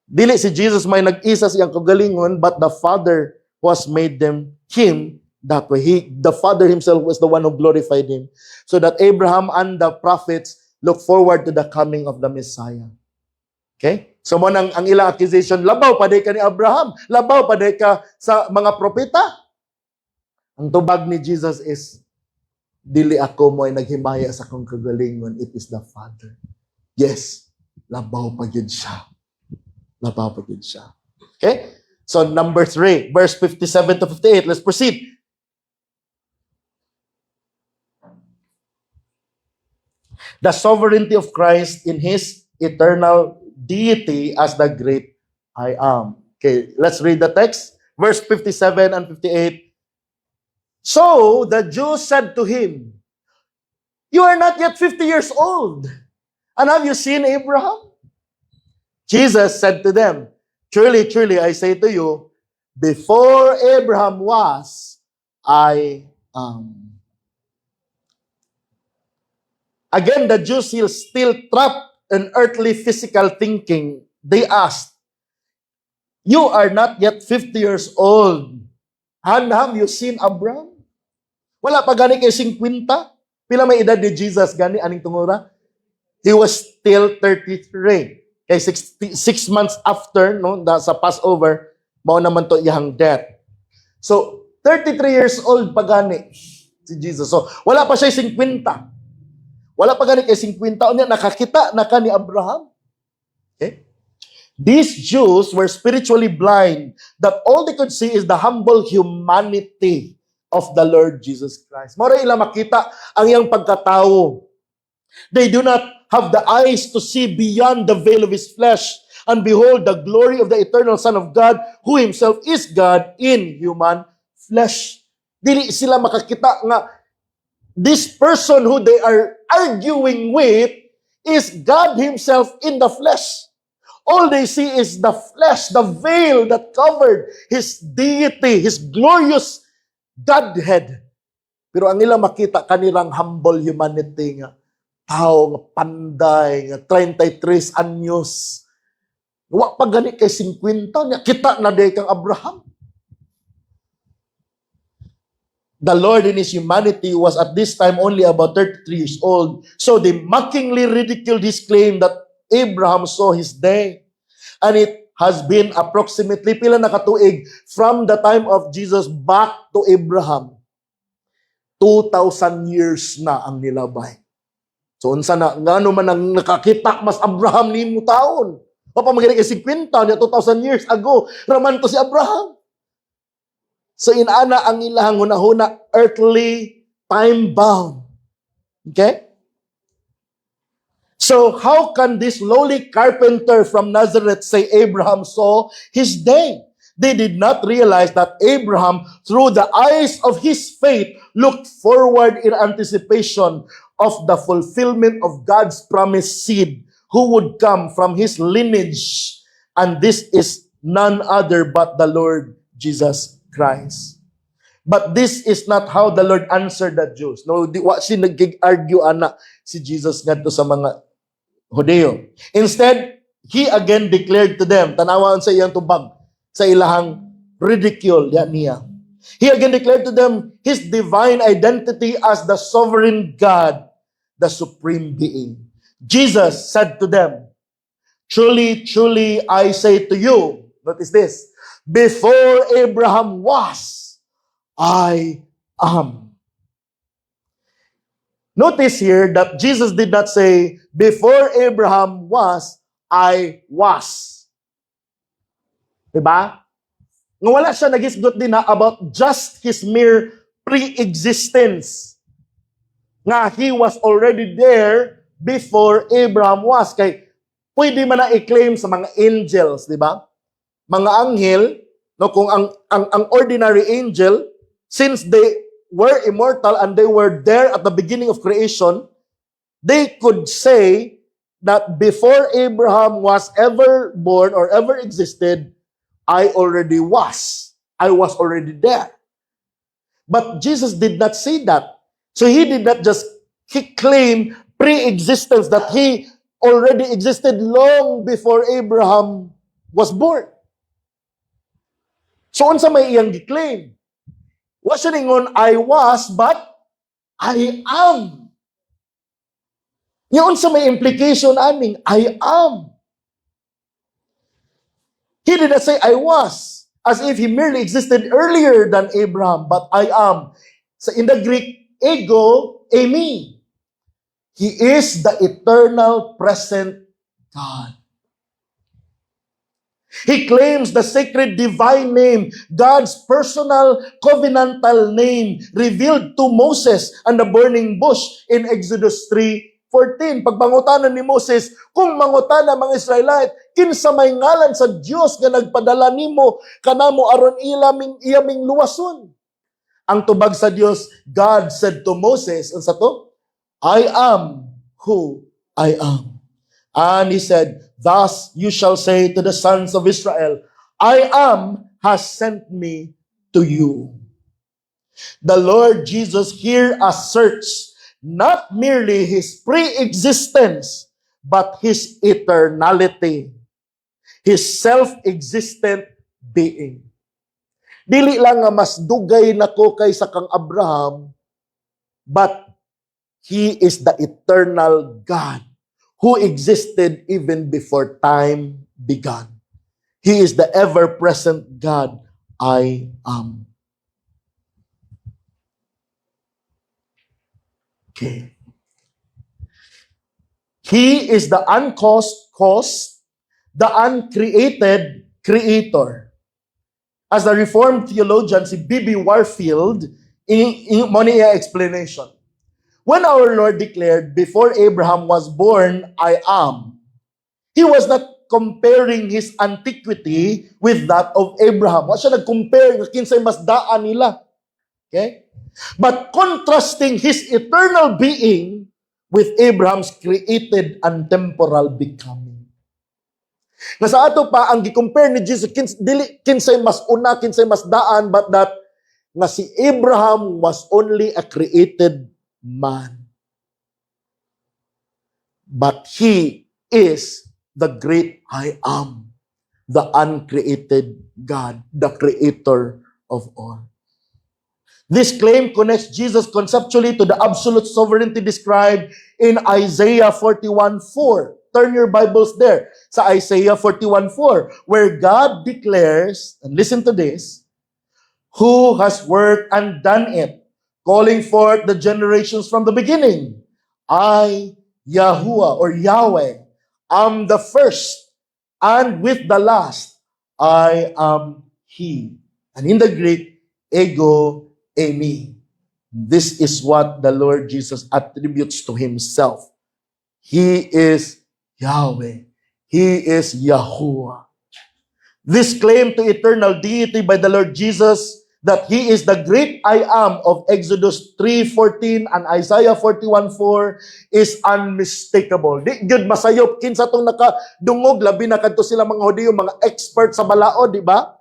Dili si Jesus may nag-isa siyang kagalingon, but the Father was made him that way. The Father himself was the one who glorified him. So that Abraham and the prophets look forward to the coming of the Messiah. Okay? So mo ang ilang accusation, labaw pa ka ni Abraham, labaw pa ka sa mga propeta. Ang tubag ni Jesus is, dili ako mo ay naghimaya sa kong kagalingon, it is the Father. Yes, labaw pa yun siya. Labaw pa yun siya. Okay? So number 3, verse 57 to 58. Let's proceed. The sovereignty of Christ in His eternal deity as the great I am. Okay, let's read the text. Verse 57 and 58. So the Jews said to him, "You are not yet 50 years old, and have you seen Abraham?" Jesus said to them, "Truly, truly, I say to you, before Abraham was, I am." Again, the Jews still trapped in earthly physical thinking. They asked, "You are not yet 50 years old, and have you seen Abraham?" Wala pa gani kay 50. Pila may edad ni Jesus gani aning tungura? He was still 33. Kay 6 months after sa Passover, mao naman to iyang death. So 33 years old pa gani si Jesus. So wala pa siya 50. Wala pa gani kay 50 unya nakakita na ka ni Abraham. Okay? These Jews were spiritually blind that all they could see is the humble humanity of the Lord Jesus Christ. Mora ila makita ang iyang pagkatao. They do not have the eyes to see beyond the veil of His flesh and behold the glory of the eternal Son of God, who Himself is God in human flesh. Dili sila makakita nga this person who they are arguing with is God Himself in the flesh. All they see is the flesh, the veil that covered His deity, His glorious Godhead. Pero ang ilang makita kanilang humble humanity nga tao nga panday nga 33 anyos. Wa pa gani kay 50 nya kita na day kang Abraham. The Lord in His humanity was at this time only about 33 years old. So they mockingly ridiculed His claim that Abraham saw His day. And it has been approximately pila na katuig from the time of Jesus back to Abraham. 2,000 years na ang nilabay. So unsa na ngano man ang nakakita mas Abraham nimo taon. O pa magani kay 50 niya 2,000 years ago raman to si Abraham. So inana ang ilang hunahuna earthly time bound. Okay? So how can this lowly carpenter from Nazareth say Abraham saw his day? They did not realize that Abraham, through the eyes of his faith, looked forward in anticipation of the fulfillment of God's promised seed who would come from his lineage. And this is none other but the Lord Jesus Christ. But this is not how the Lord answered the Jews. No, wa si nag-argue ana si Jesus ngadto sa mga Hudeo. Instead, He again declared to them, tanawan sa iyang tubag, sa ilahang ridicule niya. He again declared to them His divine identity as the sovereign God, the supreme being. Jesus said to them, "Truly, truly, I say to you," what is this? "Before Abraham was, I am." Notice here that Jesus did not say, before Abraham was, I was. Diba? Nga wala siya nagisgot din na about just his mere pre-existence. Nga he was already there before Abraham was. Kay pwede man na i-claim sa mga angels, di ba? Mga anghel, no, kung ang ordinary angel, since they were immortal and they were there at the beginning of creation, they could say that before Abraham was ever born or ever existed, I already was. I was already there. But Jesus did not say that. So he did not just claim pre-existence, that he already existed long before Abraham was born. So unsa may iyang gi-claim? Wa siya ningon, I was, but I am. Yung unsa may implication aning, I am. He did not say, I was, as if he merely existed earlier than Abraham, but I am. So in the Greek, ego, eimi. He is the eternal present God. He claims the sacred divine name, God's personal covenantal name, revealed to Moses and the burning bush in Exodus 3:14. Pagpangutanan ni Moses, kung mangutana mga Israelite, kinsa may ngalan sa Dios nga nagpadala nimo kanamo aron iyaming luwason. Ang tubag sa Dios, God said to Moses, unsa to? I am who I am. And he said, thus you shall say to the sons of Israel, I am has sent me to you. The Lord Jesus here asserts not merely his pre-existence, but his eternality, his self-existent being. Dili lang nga mas dugay nako kaysa kang Abraham, but he is the eternal God who existed even before time began. He is the ever-present God, I am. Okay. He is the uncaused cause, the uncreated creator. As the Reformed theologian, si B.B. Warfield, mo niya explanation. When our Lord declared, before Abraham was born, I am, he was not comparing his antiquity with that of Abraham. Wa siya nag-compare, kinsay mas daan nila. Okay? But contrasting his eternal being with Abraham's created and temporal becoming. Nga sa ato pa, ang gi-compare ni Jesus, kinsay mas una, kinsay mas daan, but that nga si Abraham was only a created man. But he is the great I am, the uncreated God, the creator of all. This claim connects Jesus conceptually to the absolute sovereignty described in Isaiah 41:4. Turn your Bibles there. Sa Isaiah 41:4, where God declares, and listen to this, who has worked and done it, calling forth the generations from the beginning. I, Yahuwah or Yahweh, am the first, and with the last, I am He. And in the Greek, ego eimi. This is what the Lord Jesus attributes to Himself. He is Yahweh. He is Yahuwah. This claim to eternal deity by the Lord Jesus, that He is the great I am of Exodus 3:14 and Isaiah 41:4 is unmistakable. Di gyud masayop kinsa tong nakadungog labi na kadto sila mga Hudiyo, mga expert sa balaod, di ba?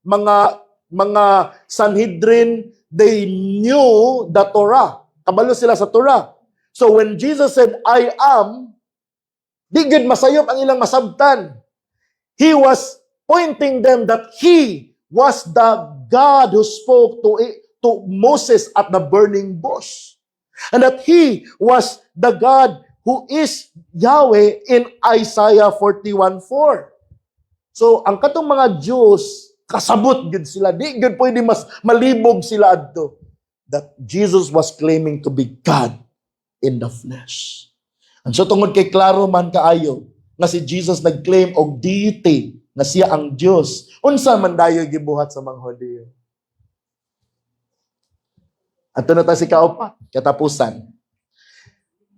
Mga Sanhedrin, they knew the Torah. Kabalo sila sa Torah. So when Jesus said, I am, di gyud masayop ang ilang masabtan. He was pointing them that He was the God who spoke to Moses at the burning bush. And that He was the God who is Yahweh in Isaiah 41:4. So, ang katong mga Jews, kasabot gud sila. Di gud pwede mas malibog sila adto. That Jesus was claiming to be God. in the flesh. And so tungod kay klaro man kaayo nga si Jesus nag-claim og deity nga siya ang Dios. Unsa man dayo gibuhat sa mga Hudiyo? Ato na ta si kaupat, katapusan.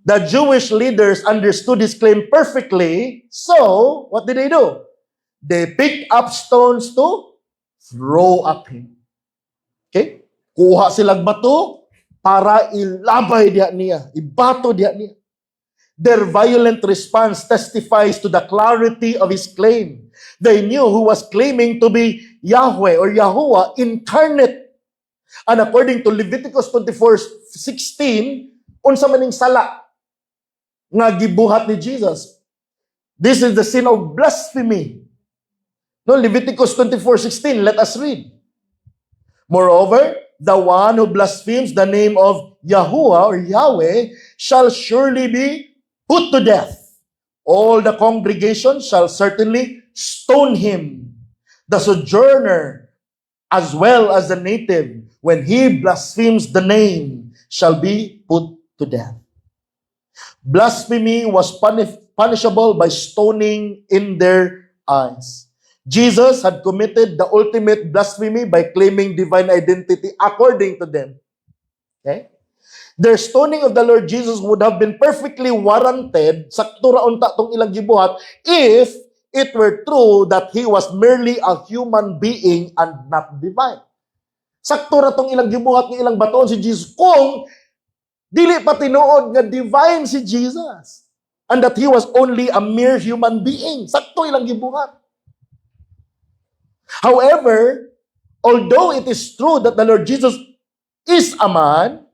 The Jewish leaders understood his claim perfectly, so what did they do? They picked up stones to throw at him. Okay? Kuha silang bato para ilabay diha niya, ibato diha niya. Their violent response testifies to the clarity of his claim. They knew who was claiming to be Yahweh or Yahuwah incarnate. And according to Leviticus 24:16, unsa maning sala nga gibuhat ni Jesus? This is the sin of blasphemy. No, Leviticus 24:16, let us read. Moreover, the one who blasphemes the name of Yahuwah or Yahweh shall surely be put to death. All the congregation shall certainly stone him. The sojourner, as well as the native, when he blasphemes the name, shall be put to death. Blasphemy was punishable by stoning in their eyes. Jesus had committed the ultimate blasphemy by claiming divine identity according to them. Okay? Their stoning of the Lord Jesus would have been perfectly warranted, sakto ra unta tong ilang gibuhat, if it were true that he was merely a human being and not divine. Sakto ra tong ilang gibuhat ng ilang batoon si Jesus kung dili pa tinuod nga divine si Jesus and that he was only a mere human being. Sakto ilang gibuhat. However, although it is true that the Lord Jesus is a man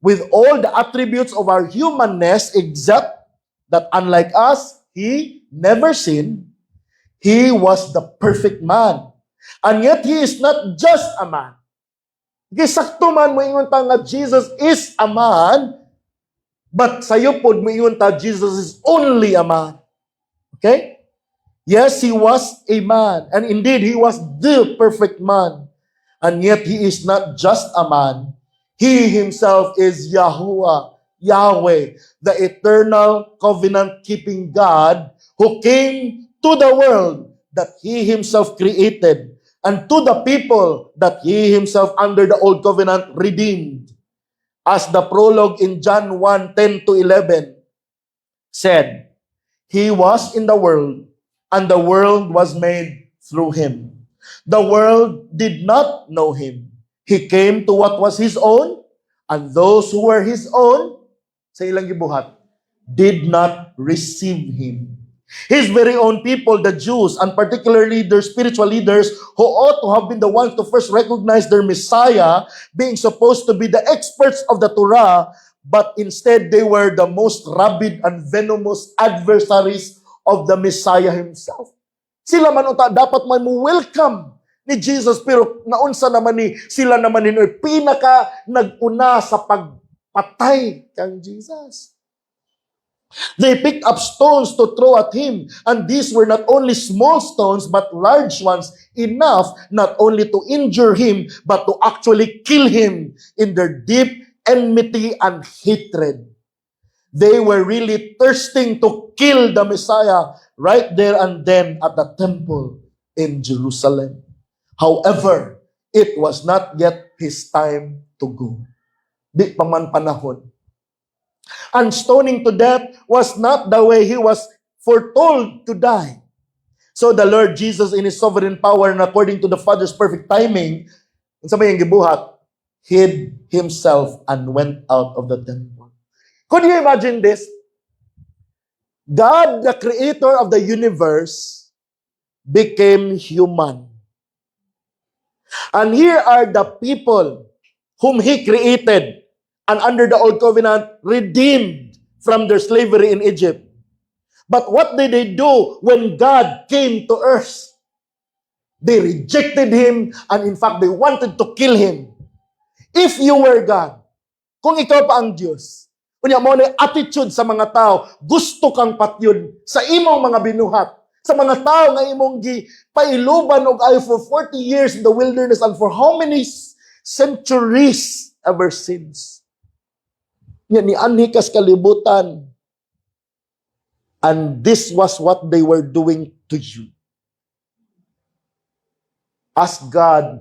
with all the attributes of our humanness, except that unlike us, he never sinned, he was the perfect man. And yet, he is not just a man. Gisakto man mo ingon ta nga Jesus is a man, but sayo pod mo ingon ta Jesus is only a man. Okay? Yes, he was a man, and indeed, he was the perfect man. And yet, he is not just a man. He himself is Yahuwah, Yahweh, the eternal covenant-keeping God who came to the world that he himself created and to the people that he himself under the old covenant redeemed. As the prologue in John 1:10-11 said, he was in the world, and the world was made through him. The world did not know him. He came to what was his own, and those who were his own, sa ilang gibuhat, did not receive him. His very own people, the Jews, and particularly their spiritual leaders, who ought to have been the ones to first recognize their Messiah, being supposed to be the experts of the Torah, but instead they were the most rabid and venomous adversaries of the Messiah himself. Sila man unta dapat man mo welcome ni Jesus, pero naunsa naman ni sila naman ni pinaka naguna sa pagpatay kang Jesus. They picked up stones to throw at him, and these were not only small stones but large ones, enough not only to injure him but to actually kill him in their deep enmity and hatred. They were really thirsting to kill the Messiah right there and then at the temple in Jerusalem. However, it was not yet his time to go. Di pa man panahon. And stoning to death was not the way he was foretold to die. So the Lord Jesus, in his sovereign power and according to the Father's perfect timing, sa may gibuhat, hid himself and went out of the temple. Could you imagine this? God, the creator of the universe, became human. And here are the people whom he created and under the old covenant redeemed from their slavery in Egypt. But what did they do when God came to earth? They rejected him, and in fact, they wanted to kill him. If you were God, kung ikaw pa ang Diyos, kunya mo na attitude sa mga tao, gusto kang patyon sa imong mga binuhat, sa mga tao nga imong pailuban og ayo for 40 years in the wilderness and for how many centuries ever since. Yan ni Anhikas kalibutan. And this was what they were doing to you. Ask God,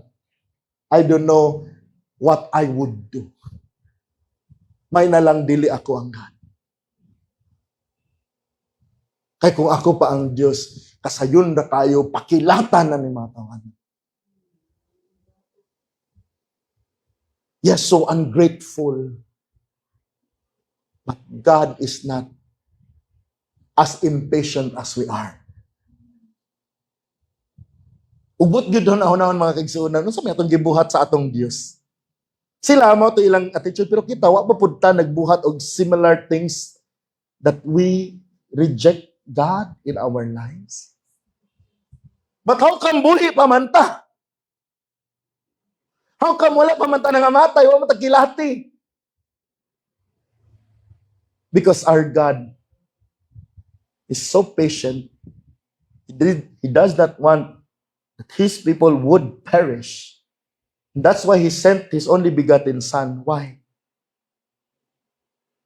I don't know what I would do. May nalang dili ako ang God. Kaya kung ako pa ang Diyos, kasayon na tayo, pakilatan na ni mga tawanan. Yes, so ungrateful. But God is not as impatient as we are. Ugot yun doon ahon-ahon mga kaigsuunan. Ano sa may atong gibuhat sa atong Diyos? Sila mo ito ilang attitude, pero kita, wa pa punta nagbuhat og similar things that we reject God in our lives. But how come buhi pa man ta? How come wala pa man ta nangamatay, wala man ta kilati? Because our God is so patient. He does not want that His people would perish. That's why He sent His only begotten Son. Why?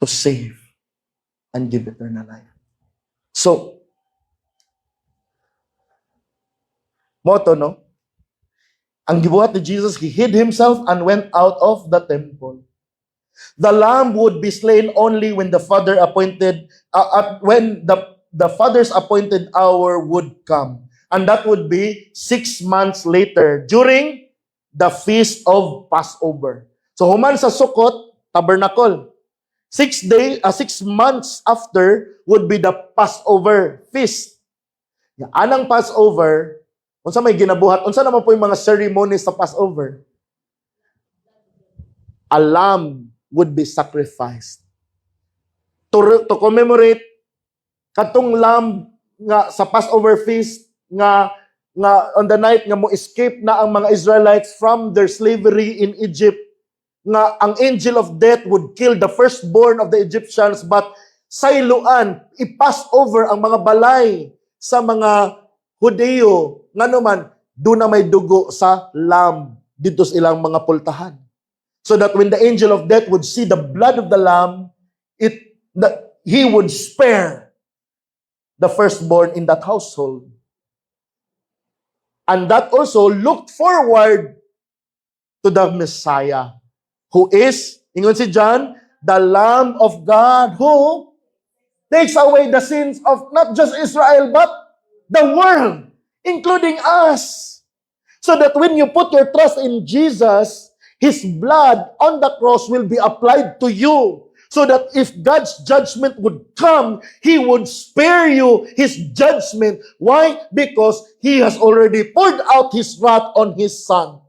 To save and give eternal life. So, moto, no? Ang gibuhat ni Jesus, He hid Himself and went out of the temple. The lamb would be slain only when the Father appointed, when the Father's appointed hour would come. And that would be 6 months later, during the Feast of Passover. So, human sa Sukkot, tabernacle. 6 months after would be the Passover feast. Anang Passover, unsa may ginabuhat, unsa naman po yung mga ceremonies sa Passover? A lamb would be sacrificed. To commemorate katong lamb nga sa Passover feast nga on the night nga mo escape na ang mga Israelites from their slavery in Egypt, nga ang angel of death would kill the firstborn of the Egyptians, but sayloan, i-pass over ang mga balay sa mga Hudeo, nga naman, doon na may dugo sa lamb dito sa ilang mga pultahan. So that when the angel of death would see the blood of the lamb, he would spare the firstborn in that household. And that also looked forward to the Messiah, who is, ingon si John, the Lamb of God who takes away the sins of not just Israel, but the world, including us. So that when you put your trust in Jesus, His blood on the cross will be applied to you. So that if God's judgment would come, He would spare you His judgment. Why? Because He has already poured out His wrath on His Son.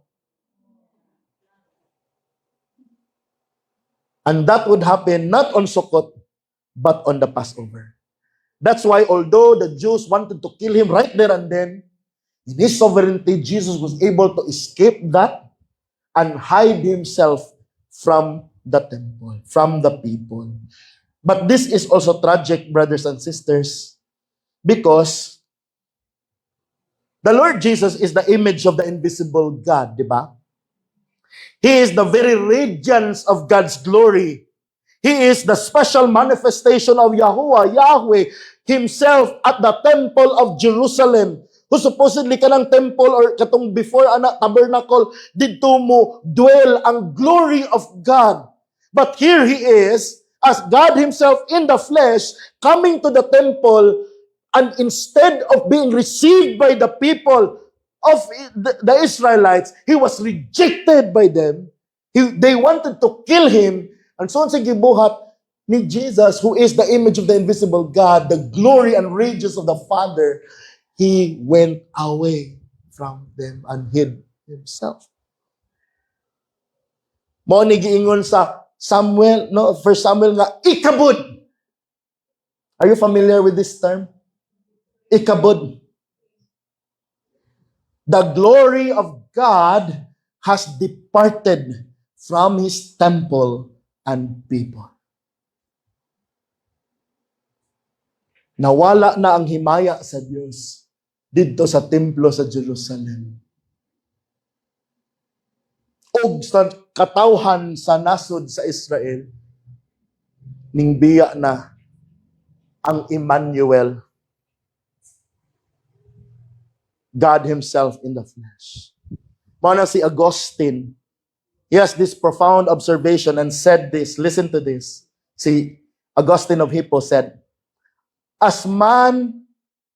And that would happen not on Sukkot, but on the Passover. That's why although the Jews wanted to kill Him right there and then, in His sovereignty, Jesus was able to escape that and hide Himself from the temple, from the people. But this is also tragic, brothers and sisters, because the Lord Jesus is the image of the invisible God, di ba? He is the very radiance of God's glory. He is the special manifestation of Yahweh Himself at the temple of Jerusalem. Who supposedly kanang temple or katong before tabernacle, dito mo dwell ang glory of God. But here He is, as God Himself in the flesh, coming to the temple, and instead of being received by the people of the Israelites, He was rejected by them. They wanted to kill Him. And so sa gibuhat ni Jesus, who is the image of the invisible God, the glory and radiance of the Father, He went away from them and hid Himself. Mao ni giingon sa Samuel, no, 1 Samuel nga, ikabod. Are you familiar with this term? Ikabod. The glory of God has departed from His temple and people. Nawala na ang himaya sa Diyos dito sa templo sa Jerusalem. Og sa katawhan sa nasod sa Israel, ning biya na ang Emmanuel, God Himself in the flesh. Mana si Augustine, he has this profound observation and said this, listen to this. Si Augustine of Hippo said, as man,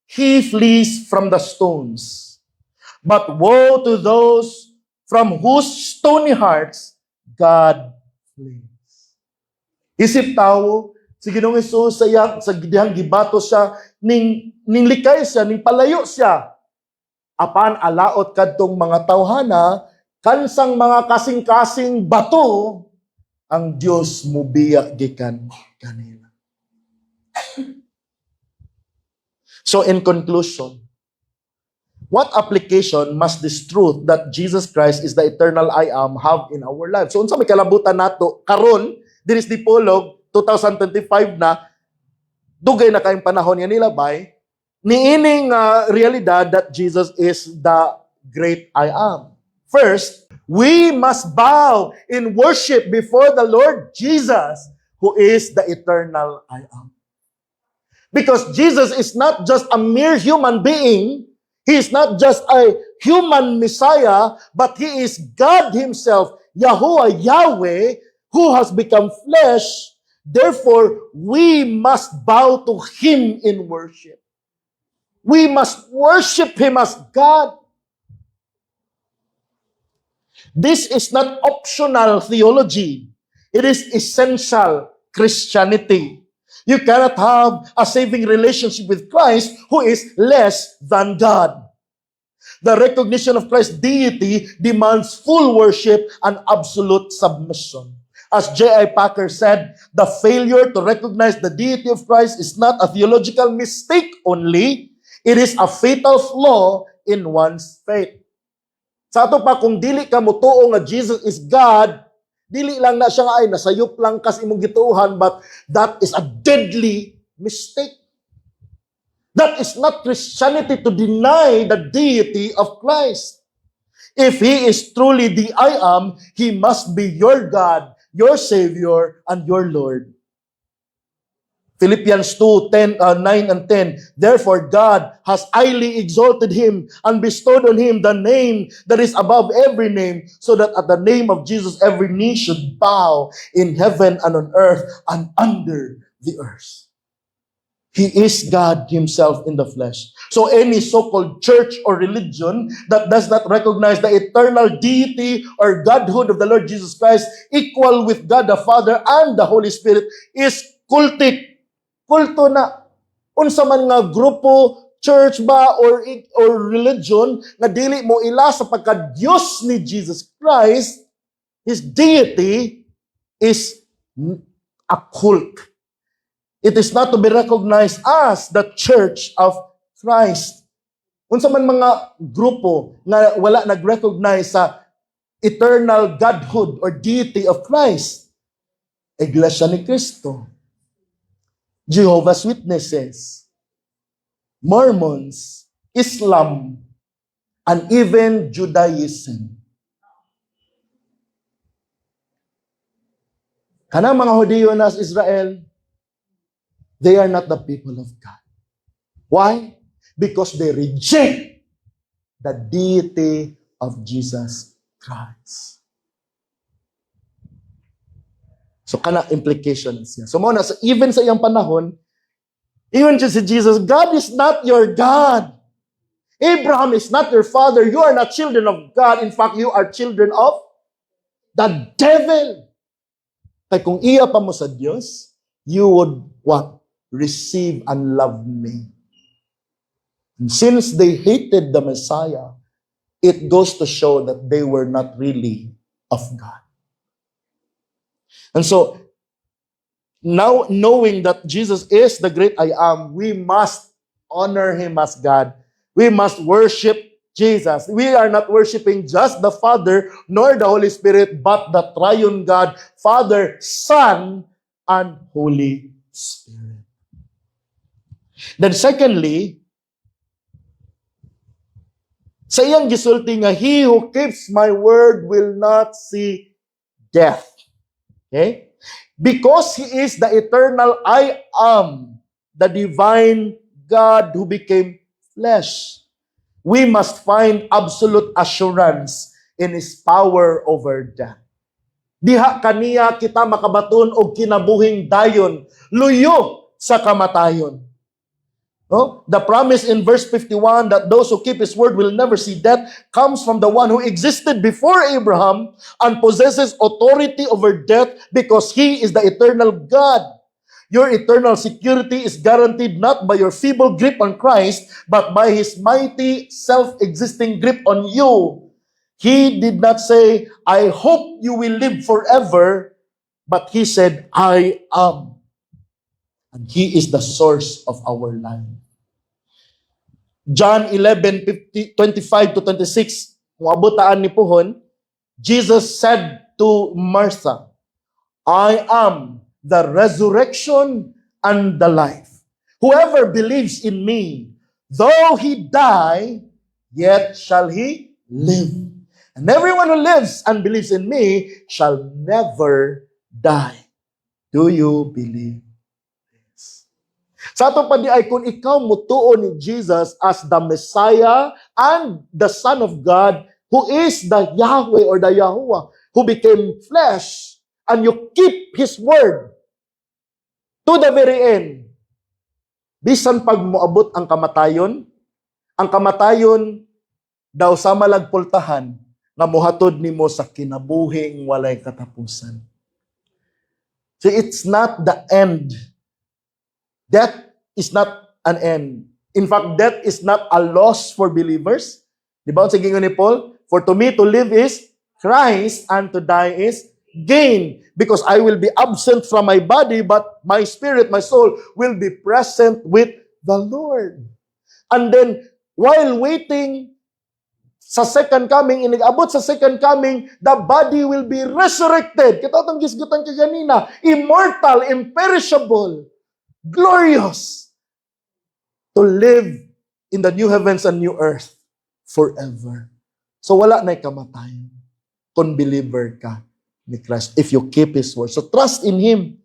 he flees from the stones, but woe to those from whose stony hearts God flees. Isip tao, si Ginoong Hesus sa gidihang gibato siya, ning likay siya, ning palayo siya. Apan alaot kadtong mga tawhana, kansang mga kasing-kasing bato, ang Dios mubiya gikan kanila. So in conclusion, what application must this truth that Jesus Christ is the eternal I am have in our lives? So unsa may kalabutan nato karon dinis Dipolog 2025 na dugay na kayong panahon nga nilabay niining realidad that Jesus is the great I am. First, we must bow in worship before the Lord Jesus, who is the eternal I am. Because Jesus is not just a mere human being, He is not just a human Messiah, but He is God Himself, Yahuwah, Yahweh, who has become flesh. Therefore, we must bow to Him in worship. We must worship Him as God. This is not optional theology. It is essential Christianity. You cannot have a saving relationship with Christ who is less than God. The recognition of Christ's deity demands full worship and absolute submission. As J.I. Packer said, the failure to recognize the deity of Christ is not a theological mistake only. It is a fatal flaw in one's faith. Sa ato pa, kung dili ka mutuo nga Jesus is God, dili lang na siya nga ay nasayop lang kas imong gituuhan, but that is a deadly mistake. That is not Christianity to deny the deity of Christ. If He is truly the I am, He must be your God, your Savior, and your Lord. Philippians 2:9 and 10. Therefore, God has highly exalted Him and bestowed on Him the name that is above every name, so that at the name of Jesus every knee should bow in heaven and on earth and under the earth. He is God Himself in the flesh. So any so-called church or religion that does not recognize the eternal deity or Godhood of the Lord Jesus Christ, equal with God the Father and the Holy Spirit, is cultic. Kulto na. Unsa man nga grupo, church ba, or religion, na dili mo ila sa pagka-Diyos ni Jesus Christ, His deity is a cult. It is not to be recognized as the Church of Christ. Unsa man mga grupo na wala nag-recognize sa eternal Godhood or deity of Christ, Iglesia ni Cristo, Jehovah's Witnesses, Mormons, Islam, and even Judaism. Kanang mga Hudiyo na sa Israel, they are not the people of God. Why? Because they reject the deity of Jesus Christ. So, kana implications niya. So, muna, even sa iyang panahon, even si Jesus, God is not your God. Abraham is not your father. You are not children of God. In fact, you are children of the devil. Kaya kung iya pa mo sa Diyos, you would what? Receive and love me. And since they hated the Messiah, it goes to show that they were not really of God. And so, now knowing that Jesus is the great I am, we must honor Him as God. We must worship Jesus. We are not worshiping just the Father nor the Holy Spirit, but the triune God, Father, Son, and Holy Spirit. Then secondly, sa iyang gisulti nga, He who keeps my word will not see death. Okay? Because He is the eternal I am, the divine God who became flesh, we must find absolute assurance in His power over death. Diha kaniya kita makabaton og kinabuhing dayon, luyo sa kamatayon. No? The promise in verse 51 that those who keep His word will never see death comes from the one who existed before Abraham and possesses authority over death because He is the eternal God. Your eternal security is guaranteed not by your feeble grip on Christ, but by His mighty, self-existing grip on you. He did not say, I hope you will live forever, but He said, I am. And He is the source of our life. John 11:25 to 26, kung abutaan ni Puhon, Jesus said to Martha, I am the resurrection and the life. Whoever believes in me, though he die, yet shall he live. And everyone who lives and believes in me shall never die. Do you believe this? Sa atong padiay, kung ikaw mutuo ni Jesus as the Messiah and the Son of God, who is the Yahweh or the Yahuwah, who became flesh, and you keep His word to the very end, bisan pag moabot ang kamatayon daw sa malagpultahan, nga muhatod nimo sa kinabuhing walay katapusan. So it's not the end. Death is not an end. In fact, death is not a loss for believers. Di ba? Sige nga ni Paul, for to me to live is Christ and to die is gain. Because I will be absent from my body, but my spirit, my soul will be present with the Lord. And then, while waiting sa second coming, inigabot sa second coming, the body will be resurrected. Kita itong gisgutan ka ganina. Immortal, imperishable, glorious. To live in the new heavens and new earth forever. So wala na'y kamatayon kung believer ka ni Christ if you keep His word. So trust in Him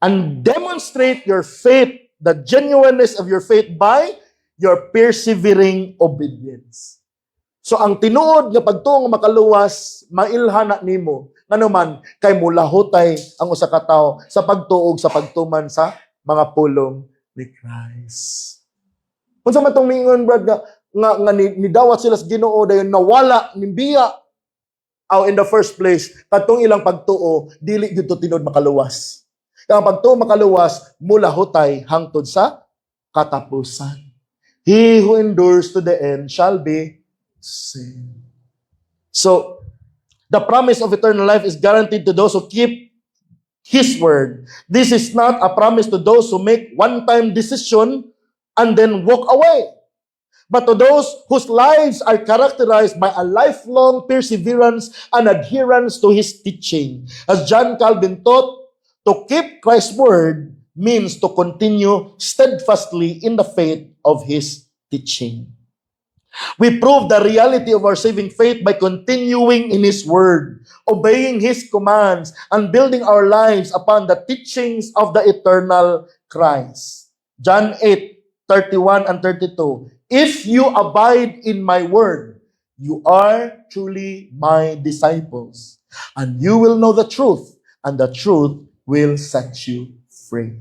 and demonstrate your faith, the genuineness of your faith by your persevering obedience. So ang tinuod nga pagtuo nga makaluwas, mailhana nimo nganuman kay mulahutay ang usa ka tawo sa pagtuog sa pagtuman sa mga pulong ni Christ. Unsa man tong mingon brad nga nidawat sila sa Ginoo dayon nawala nimbiya in the first place kadtong ilang pagtuo dili gyud to tinuod makaluwas. Kaya ang pagtuo makaluwas mulahutay hangtod sa katapusan. He who endures to the end shall be sin. So, the promise of eternal life is guaranteed to those who keep His word. This is not a promise to those who make one-time decision and then walk away, but to those whose lives are characterized by a lifelong perseverance and adherence to His teaching. As John Calvin taught, to keep Christ's word means to continue steadfastly in the faith of His teaching. We prove the reality of our saving faith by continuing in His word, obeying His commands, and building our lives upon the teachings of the eternal Christ. John 8:31 and 32. If you abide in my word, you are truly my disciples, and you will know the truth, and the truth will set you free.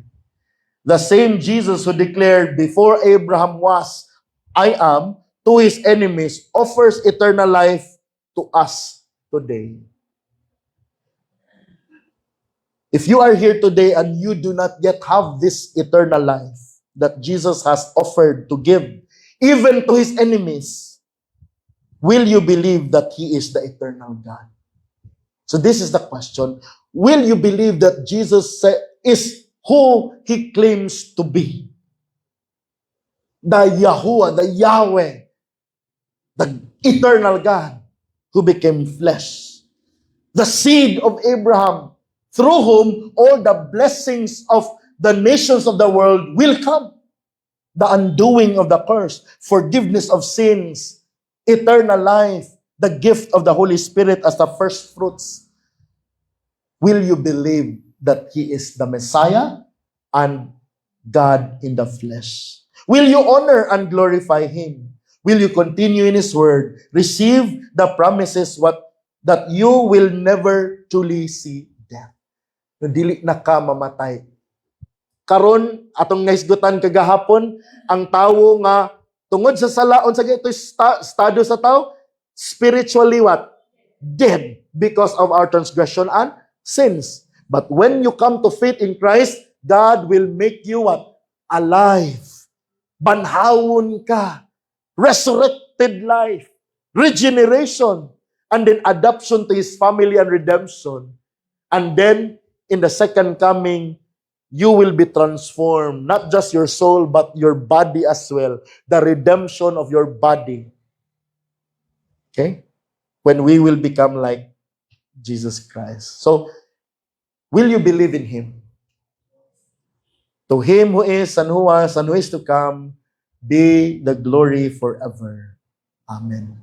The same Jesus who declared before Abraham was, I am, to His enemies, offers eternal life to us today. If you are here today and you do not yet have this eternal life that Jesus has offered to give, even to His enemies, will you believe that He is the eternal God? So this is the question. Will you believe that Jesus is who He claims to be? The Yahuwah, the Yahweh, the eternal God who became flesh. The seed of Abraham, through whom all the blessings of the nations of the world will come. The undoing of the curse, forgiveness of sins, eternal life, the gift of the Holy Spirit as the first fruits. Will you believe that He is the Messiah and God in the flesh? Will you honor and glorify Him? Will you continue in His word? Receive the promises that you will never truly see death. No dili na ka mamatay. Karon atong naisgutan kagahapon, ang tawo nga tungod sa salaon sa ito estado sa tao, spiritually what? Dead because of our transgression and sins. But when you come to faith in Christ, God will make you what? Alive. Banhawon ka. Resurrected life. Regeneration. And then adoption to His family and redemption. And then, in the second coming, you will be transformed. Not just your soul, but your body as well. The redemption of your body. Okay? When we will become like Jesus Christ. So, will you believe in Him? To Him who is, and who was, and who is to come, be the glory forever. Amen.